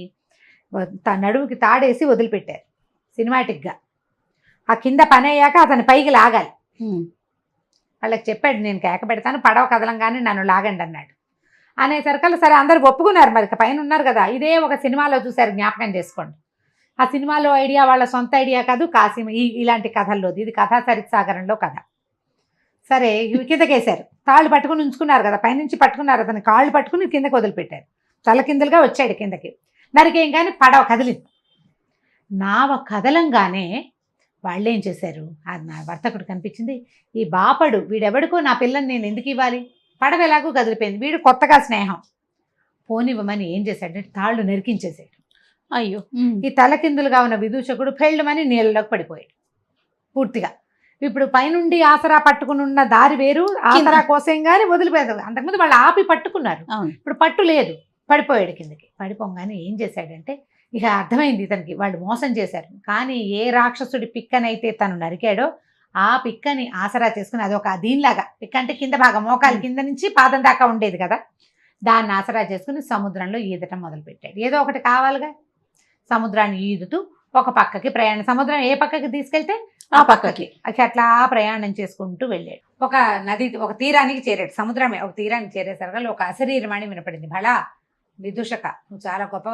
నడుముకి తాడేసి వదిలిపెట్టారు సినిమాటిక్గా. ఆ కింద పని అయ్యాక అతని పైకి లాగాలి. వాళ్ళకి చెప్పాడు, నేను కేక పెడతాను, పడవ కదలంగానే నన్ను లాగండి అన్నాడు. అనేసరికల్లా సరే అందరు ఒప్పుకున్నారు. మరి పైన ఉన్నారు కదా, ఇదే ఒక సినిమాలో చూశారు, జ్ఞాపకం చేసుకోండి. ఆ సినిమాలో ఐడియా వాళ్ళ సొంత ఐడియా కాదు, కాసిం ఇలాంటి కథల్లోది, ఇది కథా సరిసాగరంలో కథ. సరే, ఇవి కిందకేశారు, తాళ్ళు పట్టుకుని ఉంచుకున్నారు కదా, పైనుంచి పట్టుకున్నారు, అతని కాళ్ళు పట్టుకుని కిందకి వదిలిపెట్టారు. తలకిందులుగా వచ్చాడు కిందకి. నరికేం కానీ పడవ కదిలింది. నావ కదలంగానే వాళ్ళు ఏం చేశారు, నా వర్తకుడు కనిపించింది, ఈ బాపడు వీడెవడికో నా పిల్లని నేను ఎందుకు ఇవ్వాలి, పడవ ఎలాగూ కదిలిపోయింది, వీడు కొత్తగా స్నేహం పోనివ్వమని ఏం చేశాడంటే తాళ్ళు నరికించేసాడు. అయ్యో, ఈ తలకిందులుగా ఉన్న విదూషకుడు ఫెళ్ళమని నీళ్ళలోకి పడిపోయాడు పూర్తిగా. ఇప్పుడు పైనుండి ఆసరా పట్టుకుని ఉన్న దారి వేరు, ఆసరా కోసం కానీ వదిలిపోయాడు. అంతకుముందు వాళ్ళు ఆపి పట్టుకున్నారు, ఇప్పుడు పట్టు లేదు, పడిపోయాడు కిందకి. పడిపోగానే ఏం చేశాడంటే ఇక అర్థమైంది ఇతనికి, వాళ్ళు మోసం చేశారు. కానీ ఏ రాక్షసుడి పిక్కనైతే తను నరికాడో ఆ పిక్కని ఆసరా చేసుకుని, అదొక దీనిలాగా, పిక్క అంటే కింద భాగం, మోకాలు కింద నుంచి పాదం దాకా ఉండేది కదా, దాన్ని ఆసరా చేసుకుని సముద్రంలో ఈదటం మొదలుపెట్టాడు. ఏదో ఒకటి కావాలిగా, సముద్రాన్ని ఈదుతూ ఒక పక్కకి ప్రయాణం, సముద్రం ఏ పక్కకి తీసుకెళ్తే ఆ పక్కకి. అట్లా ప్రయాణం చేసుకుంటూ వెళ్ళాడు. ఒక నది, ఒక తీరానికి చేరాడు. సముద్రమే ఒక తీరానికి చేరేసరికి ఒక అశరీరమణి వినపడింది. భళా విదూషక, నువ్వు చాలా గొప్ప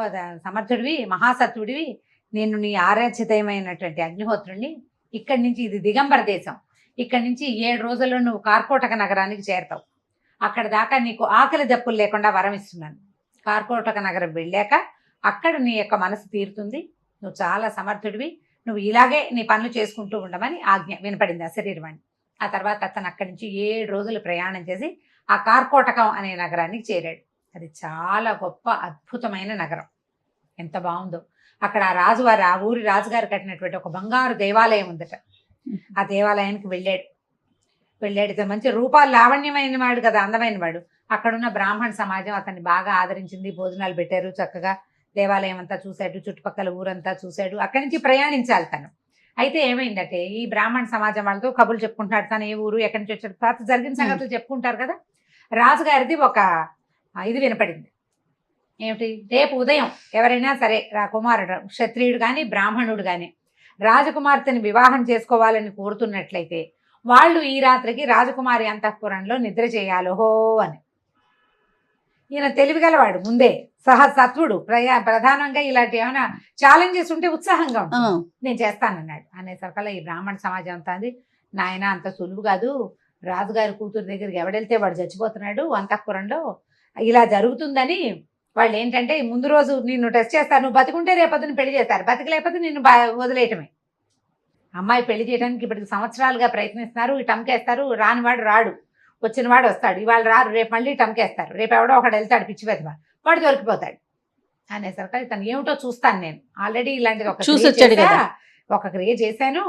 సమర్థుడివి, మహాసత్వుడివి, నేను నీ ఆరాధ్యతమైనటువంటి అగ్నిహోత్రుణ్ణి. ఇక్కడి నుంచి, ఇది దిగంబర దేశం, ఇక్కడి నుంచి 7 రోజుల్లో నువ్వు కార్కోటక నగరానికి చేరతావు. అక్కడ దాకా నీకు ఆకలి దప్పులు లేకుండా వరం ఇస్తున్నాను. కార్కోటక నగరం వెళ్ళాక అక్కడ నీ యొక్క మనసు తీరుతుంది. నువ్వు చాలా సమర్థుడివి, నువ్వు ఇలాగే నీ పనులు చేసుకుంటూ ఉండమని ఆజ్ఞ వినపడింది అశరీరవాణి. ఆ తర్వాత అతను అక్కడి నుంచి 7 రోజులు ప్రయాణం చేసి ఆ కార్కోటకం అనే నగరానికి చేరాడు. అది చాలా గొప్ప అద్భుతమైన నగరం. ఎంత బాగుందో. అక్కడ ఆ రాజువారు, ఆ ఊరి రాజుగారు కట్టినటువంటి ఒక బంగారు దేవాలయం ఉందట. ఆ దేవాలయానికి వెళ్ళాడు. ఇతను మంచి రూపాలు లావణ్యమైన వాడు కదా, అందమైన వాడు. అక్కడున్న బ్రాహ్మణ సమాజం అతన్ని బాగా ఆదరించింది. భోజనాలు పెట్టారు, చక్కగా దేవాలయం అంతా చూశాడు, చుట్టుపక్కల ఊరంతా చూశాడు. అక్కడి నుంచి ప్రయాణించాలి తను. అయితే ఏమైందంటే, ఈ బ్రాహ్మణ సమాజం వాళ్ళతో కబుర్లు చెప్పుకుంటాడు. తను ఏ ఊరు, ఎక్కడి నుంచి వచ్చాడు, తర్వాత జరిగిన సంగతులు చెప్పుకుంటారు కదా. రాజుగారిది ఒక ఇది వినపడింది. ఏమిటి, రేపు ఉదయం ఎవరైనా సరే కుమారుడు, క్షత్రియుడు కానీ బ్రాహ్మణుడు కానీ రాజకుమార్తెని వివాహం చేసుకోవాలని కోరుతున్నట్లయితే వాళ్ళు ఈ రాత్రికి రాజకుమారి అంతఃపురంలో నిద్ర చేయాలో అని. ఈయన తెలివిగలవాడు, ముందే సహసత్వుడు, ప్రధానంగా ఇలాంటి ఏమైనా ఛాలెంజెస్ ఉంటే ఉత్సాహంగా ఉంటుంది. నేను చేస్తానన్నాడు. అనేసరికల్లా ఈ బ్రాహ్మణ సమాజం అంతా అంది, నాయన అంత సులువు కాదు, రాజుగారి కూతురు దగ్గరికి ఎవడెళ్తే వాడు చచ్చిపోతున్నాడు అంతఃపురంలో, ఇలా జరుగుతుందని వాళ్ళు ఏంటంటే ముందు రోజు నిన్ను టెస్ట్ చేస్తారు, నువ్వు బతికుంటే రేపొద్దున పెళ్లి చేస్తారు, బతికలేకపోతే నిన్ను వదిలేయటమే. అమ్మాయి పెళ్లి చేయడానికి ఇప్పటికి సంవత్సరాలుగా ప్రయత్నిస్తున్నారు, ఈ టంకేస్తారు, రానివాడు రాడు, వచ్చినవాడు వస్తాడు, ఇవాళ రారు, రేపు మళ్ళీ టంకేస్తారు, రేపు ఎవడో ఒకడు వెళ్తాడు పిచ్చి వెధవ, వాడు దొరికిపోతాడు అనేసరికి తను ఏమిటో చూస్తాను, నేను ఆల్రెడీ ఇలాంటిది ఒక క్రియ చేశాను,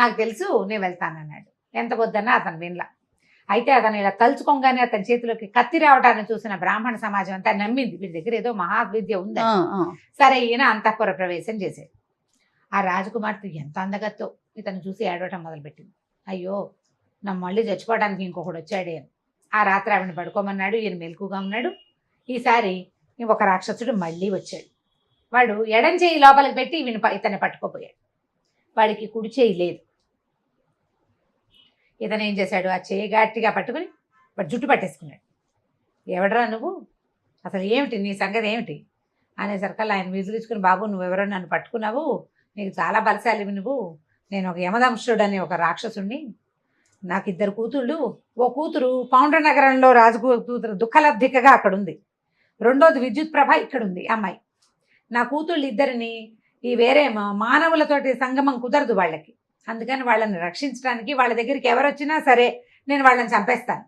నాకు తెలుసు, నేను వెళ్తానన్నాడు. ఎంత వద్దన్నా అతను వినలా. అయితే అతను ఇలా తలుచుకోగానే అతని చేతిలోకి కత్తి రావడాన్ని చూసిన బ్రాహ్మణ సమాజం అంతా నమ్మింది, వీడి దగ్గర ఏదో మహావిద్య ఉంది. సరే, ఈయన అంతఃపుర ప్రవేశం చేశాడు. ఆ రాజకుమార్తె ఎంత అందగత్తో ఇతను చూసి ఏడవటం మొదలుపెట్టింది. అయ్యో, నా మళ్ళీ చచ్చిపోవడానికి ఇంకొకడు వచ్చాడే అని. ఆ రాత్రి ఆవిడని పడుకోమన్నాడు. ఈయన మెలకుగా ఉన్నాడు. ఈసారి ఒక రాక్షసుడు మళ్ళీ వచ్చాడు. వాడు ఎడం చేయి లోపలికి పెట్టి ఇతన్ని పట్టుకోపోయాడు. వాడికి కుడి చేయి లేదు. ఇతను ఏం చేశాడు, ఆ చేయి గట్టిగా పట్టుకుని వాడు జుట్టు పట్టేసుకున్నాడు. ఎవడరా నువ్వు, అసలు ఏమిటి నీ సంగతి ఏమిటి అనేసరికల్లా ఆయన విజిలించుకుని, బాబు నువ్వెవరో నన్ను పట్టుకున్నావు, నీకు చాలా బలశాలివి నువ్వు, నేను ఒక యమదంశుడు అనే ఒక రాక్షసుణ్ణి, నాకు 2 కూతుళ్ళు, ఓ కూతురు పౌండ్ర నగరంలో రాజు కూతురు దుఃఖలబ్ధికగా అక్కడ ఉంది, రెండోది విద్యుత్ ప్రభ ఇక్కడ ఉంది అమ్మాయి. నా కూతుళ్ళు 2ని ఈ వేరే మానవులతోటి సంగమం కుదరదు వాళ్ళకి, అందుకని వాళ్ళని రక్షించడానికి వాళ్ళ దగ్గరికి ఎవరు వచ్చినా సరే నేను వాళ్ళని చంపేస్తాను,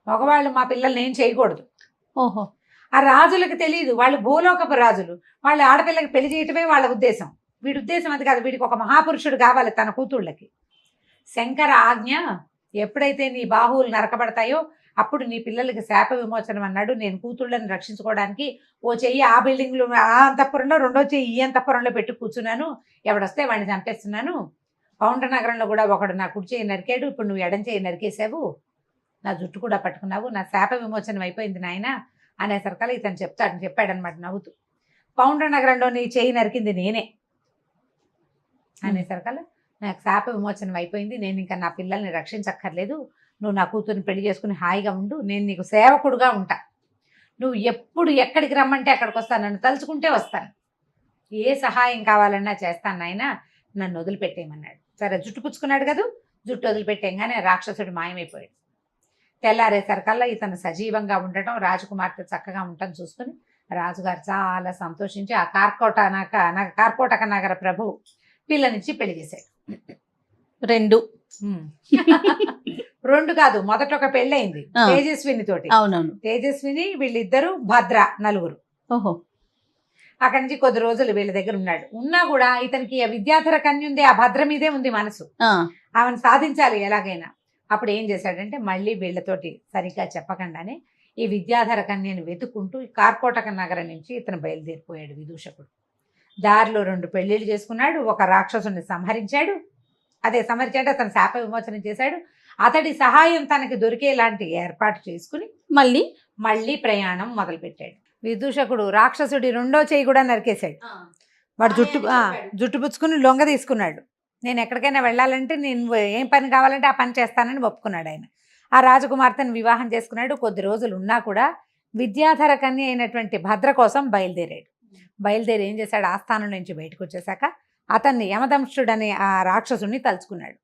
మగవాళ్ళు మా పిల్లల్ని ఏం చేయకూడదు. ఓహో, ఆ రాజులకు తెలియదు, వాళ్ళు భూలోకపు రాజులు, వాళ్ళ ఆడపిల్లకి పెళ్లి చేయటమే వాళ్ళ ఉద్దేశం. వీడి ఉద్దేశం అది కాదు, వీడికి ఒక మహాపురుషుడు కావాలి తన కూతుళ్ళకి. శంకర ఆజ్ఞ, ఎప్పుడైతే నీ బాహువులు నరకబడతాయో అప్పుడు నీ పిల్లలకి శాప విమోచనం అన్నాడు. నేను కూతుళ్ళని రక్షించుకోవడానికి ఓ చెయ్యి ఆ బిల్డింగ్లో ఆ అంతఃపురంలో, రెండో చెయ్యి ఈ అంతఃపురంలో పెట్టి కూర్చున్నాను, ఎవడొస్తే వాడిని చంపేస్తున్నాను. పౌండ్ర నగరంలో కూడా ఒకడు నా కుడి చేయి నరికాడు, ఇప్పుడు నువ్వు ఎడం చేయి నరికేసావు, నా జుట్టు కూడా పట్టుకున్నావు, నా శాప విమోచనం అయిపోయింది నాయన అనేసరికల్లా ఇతను చెప్పాడనమాట నవ్వుతూ, పౌండ్ర నగరంలో నీ చేయి నరికింది నేనే అనేసరికల్లా నాకు శాప విమోచనం అయిపోయింది, నేను ఇంకా నా పిల్లల్ని రక్షించక్కర్లేదు, నువ్వు నా కూతుర్ని పెళ్లి చేసుకుని హాయిగా ఉండు, నేను నీకు సేవకుడుగా ఉంటా, నువ్వు ఎప్పుడు ఎక్కడికి రమ్మంటే అక్కడికి వస్తాను, నన్ను తలుచుకుంటే వస్తాను, ఏ సహాయం కావాలన్నా చేస్తాను నాయన, నన్ను వదిలిపెట్టేయమన్నాడు. సరే, జుట్టు పుచ్చుకున్నాడు కదా, జుట్టు వదిలిపెట్టేయగానే రాక్షసుడు మాయమైపోయాడు. తెల్లారేసరికల్లా ఇతను సజీవంగా ఉండటం, రాజకుమార్తె చక్కగా ఉండటం చూసుకుని రాజుగారు చాలా సంతోషించి ఆ కార్కోటక నగర ప్రభు పిల్లనిచ్చి పెళ్లి చేశాడు. 2 కాదు, మొదట ఒక పెళ్ళయింది తేజస్విని తోటి. అవునవును, తేజస్విని, వీళ్ళిద్దరు భద్ర, 4. ఓహో, అక్కడి నుంచి కొద్ది రోజులు వీళ్ళ దగ్గర ఉన్నాడు. ఉన్నా కూడా ఇతనికి ఆ విద్యాధర కన్య ఉంది, ఆ భద్ర మీదే ఉంది మనసు, ఆమెను సాధించాలి ఎలాగైనా. అప్పుడు ఏం చేశాడంటే, మళ్ళీ వీళ్ళతోటి సరిగ్గా చెప్పకుండానే ఈ విద్యాధర కన్యను వెతుక్కుంటూ కార్కోటక నగరం నుంచి ఇతను బయలుదేరిపోయాడు విదూషకుడు. దారిలో 2 పెళ్లిళ్ళు చేసుకున్నాడు, ఒక రాక్షసుని సంహరించాడు, సంహరించాడు, అతను శాప విమోచనం చేశాడు, అతడి సహాయం తనకి దొరికేలాంటి ఏర్పాటు చేసుకుని మళ్ళీ ప్రయాణం మొదలుపెట్టాడు. విదూషకుడు రాక్షసుడి 2వ చేయి కూడా నరికేశాడు. వాడు జుట్టు పుచ్చుకుని లొంగ తీసుకున్నాడు. నేను ఎక్కడికైనా వెళ్ళాలంటే నేను ఏం పని కావాలంటే ఆ పని చేస్తానని ఒప్పుకున్నాడు ఆయన. ఆ రాజకుమార్తెను వివాహం చేసుకున్నాడు. కొద్ది రోజులు ఉన్నా కూడా విద్యాధర కన్య అయినటువంటి భద్ర కోసం బయలుదేరాడు. బయలుదేరి ఏం చేశాడు, ఆస్థానం నుంచి బయటకు వచ్చేసాక అతన్ని యమదంశుడనే ఆ రాక్షసుని తలుచుకున్నాడు.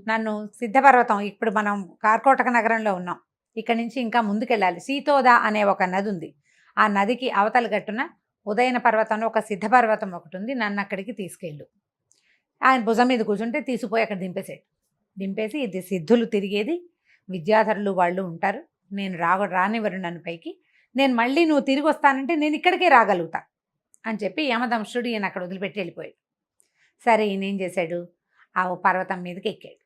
నన్ను సిద్ధపర్వతం, ఇప్పుడు మనం కార్కోటక నగరంలో ఉన్నాం, ఇక్కడ నుంచి ఇంకా ముందుకెళ్ళాలి. సీతోద అనే ఒక నది ఉంది. ఆ నదికి అవతల గట్టున ఉదయన పర్వతంలో ఒక సిద్ధపర్వతం ఒకటి ఉంది, నన్ను అక్కడికి తీసుకెళ్ళు. ఆయన భుజం మీద కూర్చుంటే తీసుకుపోయి అక్కడ దింపేసాడు. దింపేసి ఇది సిద్ధులు తిరిగేది, విద్యాధరులు వాళ్ళు ఉంటారు, నేను రానివ్వరు నన్ను పైకి, నేను మళ్ళీ నువ్వు తిరిగి వస్తానంటే నేను ఇక్కడికే రాగలుగుతా అని చెప్పి యమదంశుడు ఈయన అక్కడ వదిలిపెట్టి వెళ్ళిపోయాడు. సరే ఈయన ఏం చేశాడు, ఆ పర్వతం మీదకి ఎక్కాడు.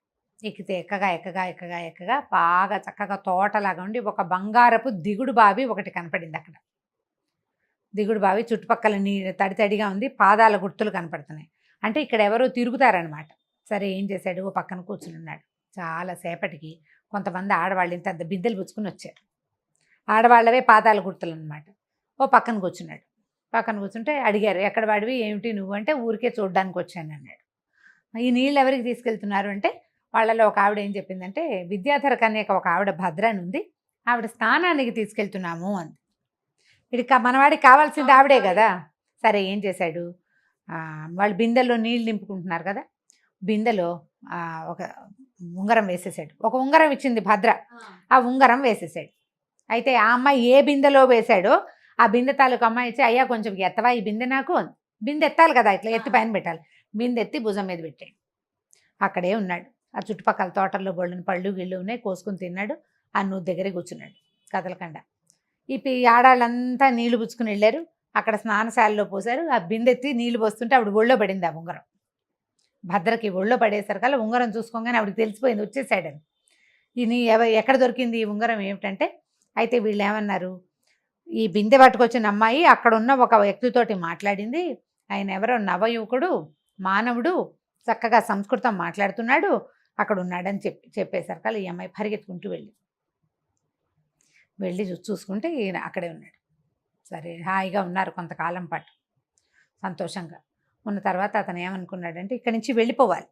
ఎక్కితే ఎక్కగా బాగా చక్కగా తోటలాగా ఉండి ఒక బంగారపు దిగుడు బావి ఒకటి కనపడింది అక్కడ. దిగుడు బావి చుట్టుపక్కల తడితడిగా ఉంది, పాదాల గుర్తులు కనపడుతున్నాయి. అంటే ఇక్కడ ఎవరో తిరుగుతారనమాట. సరే ఏం చేశాడు, ఓ పక్కన కూర్చుని ఉన్నాడు. చాలాసేపటికి కొంతమంది ఆడవాళ్ళు ఇంత బిద్దెలు పుచ్చుకుని వచ్చారు. ఆడవాళ్ళవే పాదాల గుర్తులు అనమాట. ఓ పక్కన కూర్చున్నాడు. పక్కన కూర్చుంటే అడిగారు, ఎక్కడ వాడివి, ఏమిటి నువ్వు అంటే, ఊరికే చూడడానికి వచ్చాను అన్నాడు. ఈ నీళ్ళు ఎవరికి తీసుకెళ్తున్నారు అంటే, వాళ్ళలో ఒక ఆవిడ ఏం చెప్పిందంటే, విద్యాధర కన్యక ఒక ఆవిడ భద్ర అని ఉంది, ఆవిడ స్నానానికి తీసుకెళ్తున్నాము అంది. వీడికి మనవాడికి కావాల్సింది ఆవిడే కదా. సరే ఏం చేశాడు, వాళ్ళు బిందెల్లో నీళ్ళు నింపుకుంటున్నారు కదా, బిందెలో ఒక ఉంగరం వేసేసాడు. ఒక ఉంగరం ఇచ్చింది భద్ర, ఆ ఉంగరం వేసేసాడు. అయితే ఆ అమ్మాయి ఏ బిందెలో వేశాడో ఆ బిందె తాలూకు అమ్మాయి ఇచ్చి, అయ్యా కొంచెం ఎత్తవా ఈ బిందె నాకు, బిందె ఎత్తాలి కదా, ఇట్లా ఎత్తి పైన పెట్టాలి. బిందె ఎత్తి భుజం మీద పెట్టాడు. అక్కడే ఉన్నాడు. ఆ చుట్టుపక్కల తోటల్లో బొళ్ళని పళ్ళు గిళ్ళు ఉన్నాయి, కోసుకుని తిన్నాడు. ఆ నూతి దగ్గర కూర్చున్నాడు కదలకుండా. ఈ ఆడాళ్ళంతా నీళ్లు పుచ్చుకుని వెళ్ళారు. అక్కడ స్నానశాలలో పోసారు. ఆ బిందె ఎత్తి నీళ్లు పోస్తుంటే ఆవిడ ఒళ్ళో పడింది ఆ ఉంగరం. భద్రకి ఒళ్ళో పడేసరికల్లా ఉంగరం చూసుకోగానే ఆవిడకి తెలిసిపోయింది వచ్చేసాడని. ఇది ఎక్కడ దొరికింది ఈ ఉంగరం ఏమిటంటే, అయితే వీళ్ళు ఏమన్నారు, ఈ బిందె పట్టుకొచ్చిన అమ్మాయి అక్కడ ఉన్న ఒక వ్యక్తితోటి మాట్లాడింది, ఆయన ఎవరో నవయువకుడు, మానవుడు, చక్కగా సంస్కృతం మాట్లాడుతున్నాడు, అక్కడ ఉన్నాడని చెప్పేసరికల్లా ఈ అమ్మాయి పరిగెత్తుకుంటూ వెళ్ళి చూసుకుంటే ఈయన అక్కడే ఉన్నాడు. సరే హాయిగా ఉన్నారు కొంతకాలం పాటు సంతోషంగా ఉన్న తర్వాత అతను ఏమనుకున్నాడంటే, ఇక్కడి నుంచి వెళ్ళిపోవాలి.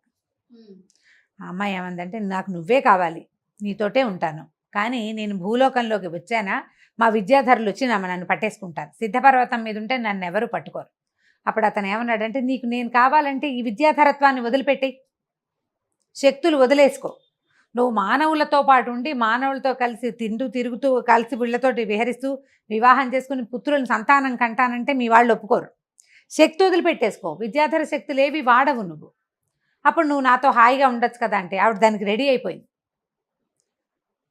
ఆ అమ్మాయి ఏమందంటే, నాకు నువ్వే కావాలి, నీతోటే ఉంటాను, కానీ నేను భూలోకంలోకి వచ్చానా మా విద్యాధరులు వచ్చి నన్ను పట్టేసుకుంటారు, సిద్ధపర్వతం మీద ఉంటే నన్ను ఎవరు పట్టుకోరు. అప్పుడు అతను ఏమన్నాడంటే, నీకు నేను కావాలంటే ఈ విద్యాధరత్వాన్ని వదిలిపెట్టి శక్తులు వదిలేసుకో, నువ్వు మానవులతో పాటు ఉండి మానవులతో కలిసి తిరుగుతూ కలిసి వీళ్ళతోటి విహరిస్తూ వివాహం చేసుకుని పుత్రులను సంతానం కంటానంటే మీ వాళ్ళు ఒప్పుకోరు, శక్తి వదిలిపెట్టేసుకో, విద్యాధర శక్తులు ఏవి వాడవు నువ్వు, అప్పుడు నువ్వు నాతో హాయిగా ఉండొచ్చు కదా అంటే ఆవిడ దానికి రెడీ అయిపోయింది.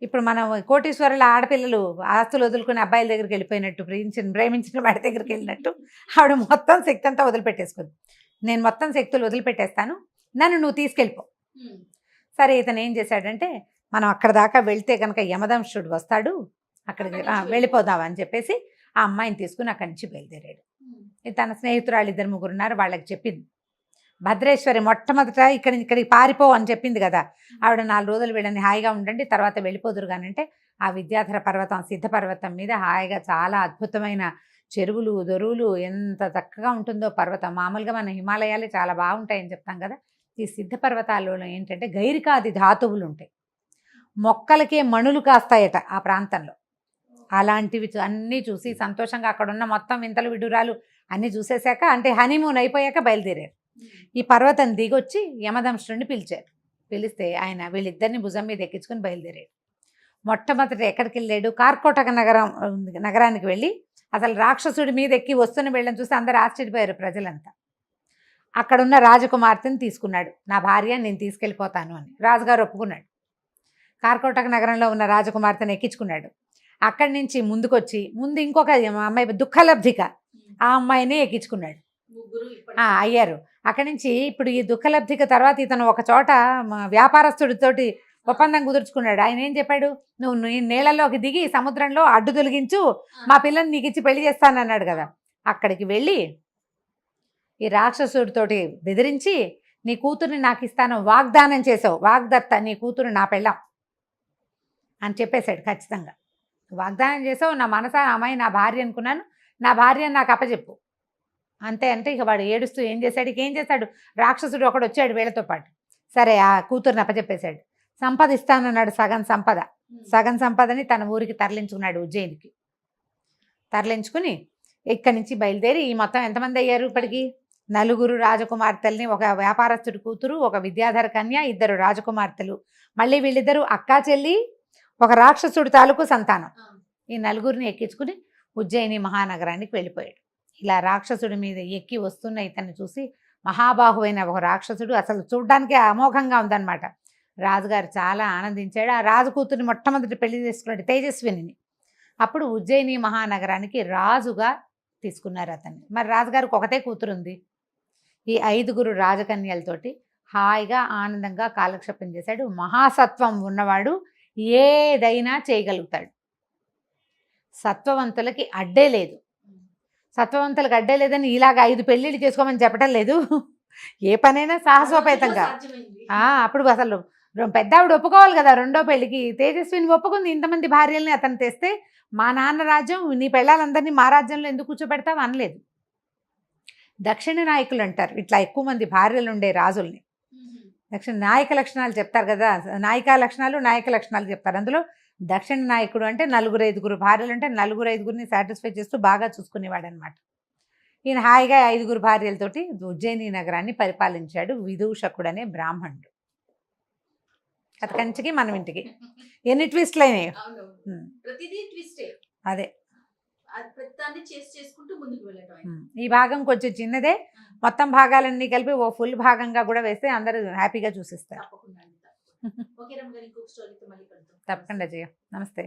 ఇప్పుడు మనం కోటీశ్వరుల ఆడపిల్లలు ఆస్తులు వదులుకుని అబ్బాయిల దగ్గరికి వెళ్ళిపోయినట్టు, ప్రేమించిన వాడి దగ్గరికి వెళ్ళినట్టు ఆవిడ మొత్తం శక్తి అంతా వదిలిపెట్టేసుకుంది. నేను మొత్తం శక్తులు వదిలిపెట్టేస్తాను, నన్ను నువ్వు తీసుకెళ్ళిపో. సరే ఇతను ఏం చేశాడంటే, మనం అక్కడ దాకా వెళ్తే కనుక యమదంశుడు వస్తాడు, అక్కడికి వెళ్ళిపోదాం అని చెప్పేసి ఆ అమ్మాయిని తీసుకుని అక్కడి నుంచి బయలుదేరాడు. తన స్నేహితురాళ్ళు 2-3 ఉన్నారు, వాళ్ళకి చెప్పింది. భద్రేశ్వరి మొట్టమొదట ఇక్కడికి పారిపో అని చెప్పింది కదా, ఆవిడ 4 రోజులు వీళ్ళని హాయిగా ఉండండి తర్వాత వెళ్ళిపోదురు కానంటే, ఆ విద్యాధర పర్వతం సిద్ధపర్వతం మీద హాయిగా చాలా అద్భుతమైన చెరువులు దొరువులు, ఎంత చక్కగా ఉంటుందో పర్వతం. మామూలుగా మన హిమాలయాలే చాలా బాగుంటాయని చెప్తాం కదా, ఈ సిద్ధపర్వతాలలో ఏంటంటే గైరికాది ధాతువులు ఉంటాయి, మొక్కలకే మణులు కాస్తాయట ఆ ప్రాంతంలో. అలాంటివి అన్నీ చూసి సంతోషంగా అక్కడ ఉన్న మొత్తం వింతలు విడురాలు అన్నీ చూసేశాక, అంటే హనీమూన్ అయిపోయాక బయలుదేరారు. ఈ పర్వతం దిగొచ్చి యమదంశుడిని పిలిచారు. పిలిస్తే ఆయన వీళ్ళిద్దరిని భుజం మీద ఎక్కించుకొని బయలుదేరాడు. మొట్టమొదటి ఎక్కడికి వెళ్ళాడు, కార్కోటక నగరానికి వెళ్ళి అసలు రాక్షసుడి మీద ఎక్కి వస్తున్న వీళ్ళని చూసి అందరూ ఆశ్చర్యపోయారు ప్రజలంతా. అక్కడున్న రాజకుమార్తెని తీసుకున్నాడు, నా భార్య నేను తీసుకెళ్ళిపోతాను అని. రాజుగారు ఒప్పుకున్నాడు. కార్కోటక నగరంలో ఉన్న రాజకుమార్తెను ఎక్కించుకున్నాడు. అక్కడి నుంచి ముందుకొచ్చి ముందు ఇంకొక అమ్మాయి దుఃఖలబ్ధిక, ఆ అమ్మాయిని ఎక్కించుకున్నాడు. అయ్యారు. అక్కడి నుంచి ఇప్పుడు ఈ దుఃఖలబ్ధిక తర్వాత ఇతను ఒక చోట వ్యాపారస్తుడితోటి ఒప్పందం కుదుర్చుకున్నాడు. ఆయన ఏం చెప్పాడు, నువ్వు నీళ్ళలోకి దిగి సముద్రంలో అడ్డు తొలగించు, మా పిల్లని నీకు ఇచ్చి పెళ్లి చేస్తానన్నాడు కదా. అక్కడికి వెళ్ళి ఈ రాక్షసుడితోటి బెదిరించి, నీ కూతుర్ని నాకు ఇస్తాను వాగ్దానం చేసావు, వాగ్దత్త, నీ కూతురు నా పెళ్ళాం అని చెప్పేశాడు. ఖచ్చితంగా వాగ్దానం చేసావు, నా మనసా అమ్మాయి నా భార్య అనుకున్నాను, నా భార్య నాకు అప్పచెప్పు అంతే అంటే ఇక వాడు ఏడుస్తూ ఏం చేశాడు, ఇక ఏం చేశాడు, రాక్షసుడు ఒకడు వచ్చాడు వీళ్ళతో పాటు. సరే ఆ కూతుర్ని అప్పచెప్పేశాడు. సంపద ఇస్తానన్నాడు, సగం సంపదని తన ఊరికి తరలించుకున్నాడు, ఉజ్జయినికి. తరలించుకుని ఇక్కడి నుంచి బయలుదేరి ఈ మొత్తం ఎంతమంది అయ్యారు ఇప్పటికి, 4 రాజకుమార్తెల్ని, ఒక వ్యాపారస్తుడి కూతురు, ఒక విద్యాధర కన్య, 2 రాజకుమార్తెలు, మళ్ళీ వీళ్ళిద్దరూ అక్కా చెల్లి, ఒక రాక్షసుడి తాలూకు సంతానం. ఈ 4 ఎక్కించుకుని ఉజ్జయిని మహానగరానికి వెళ్ళిపోయాడు. ఇలా రాక్షసుడి మీద ఎక్కి వస్తున్న ఇతన్ని చూసి మహాబాహువైన ఒక రాక్షసుడు, అసలు చూడ్డానికి అమోఘంగా ఉందన్నమాట. రాజుగారు చాలా ఆనందించాడు. ఆ రాజు కూతుర్ని మొట్టమొదటి పెళ్లి చేసుకున్నాడు, తేజస్విని. అప్పుడు ఉజ్జయిని మహానగరానికి రాజుగా తీసుకున్నారు అతన్ని. మరి రాజుగారికి ఒకటే కూతురు ఉంది. ఈ 5 రాజకన్యలతోటి హాయిగా ఆనందంగా కాలక్షేపం చేశాడు. మహాసత్వం ఉన్నవాడు ఏదైనా చేయగలుగుతాడు. సత్వవంతులకి అడ్డే లేదు. సత్వవంతులకు అడ్డే లేదని ఇలాగ 5 పెళ్ళిళ్ళు చేసుకోమని చెప్పడం లేదు. ఏ పనైనా సాహసోపేతంగా. అప్పుడు అసలు పెద్ద ఆవిడ ఒప్పుకోవాలి కదా రెండో పెళ్లికి. తేజస్విని ఒప్పుకుంది. ఇంతమంది భార్యల్ని అతను తెస్తే మా నాన్న రాజ్యం, నీ పెళ్ళాలందరినీ మా రాజ్యంలో ఎందుకు కూర్చోబెడతావు అనలేదు. దక్షిణ నాయకులు అంటారు ఇట్లా ఎక్కువ మంది భార్యలు ఉండే రాజుల్ని. దక్షిణ నాయక లక్షణాలు చెప్తారు కదా, నాయక లక్షణాలు చెప్తారు. అందులో దక్షిణ నాయకుడు అంటే 4-5 భార్యలు అంటే 4-5 సాటిస్ఫై చేస్తూ బాగా చూసుకునేవాడు అనమాట. ఈయన హాయిగా 5 భార్యలతోటి ఉజ్జయిని నగరాన్ని పరిపాలించాడు. విదూషకుడు అనే బ్రాహ్మణుడు. కథ కంచికి మనం ఇంటికి ఎన్ని ట్విస్ట్లు అయినాయి. అదే ఈ భాగం కొంచెం చిన్నదే, మొత్తం భాగాలన్నీ కలిపి ఓ ఫుల్ భాగంగా కూడా వేస్తే అందరూ హ్యాపీగా చూసిస్తారు. తప్పకుండా జయ. నమస్తే.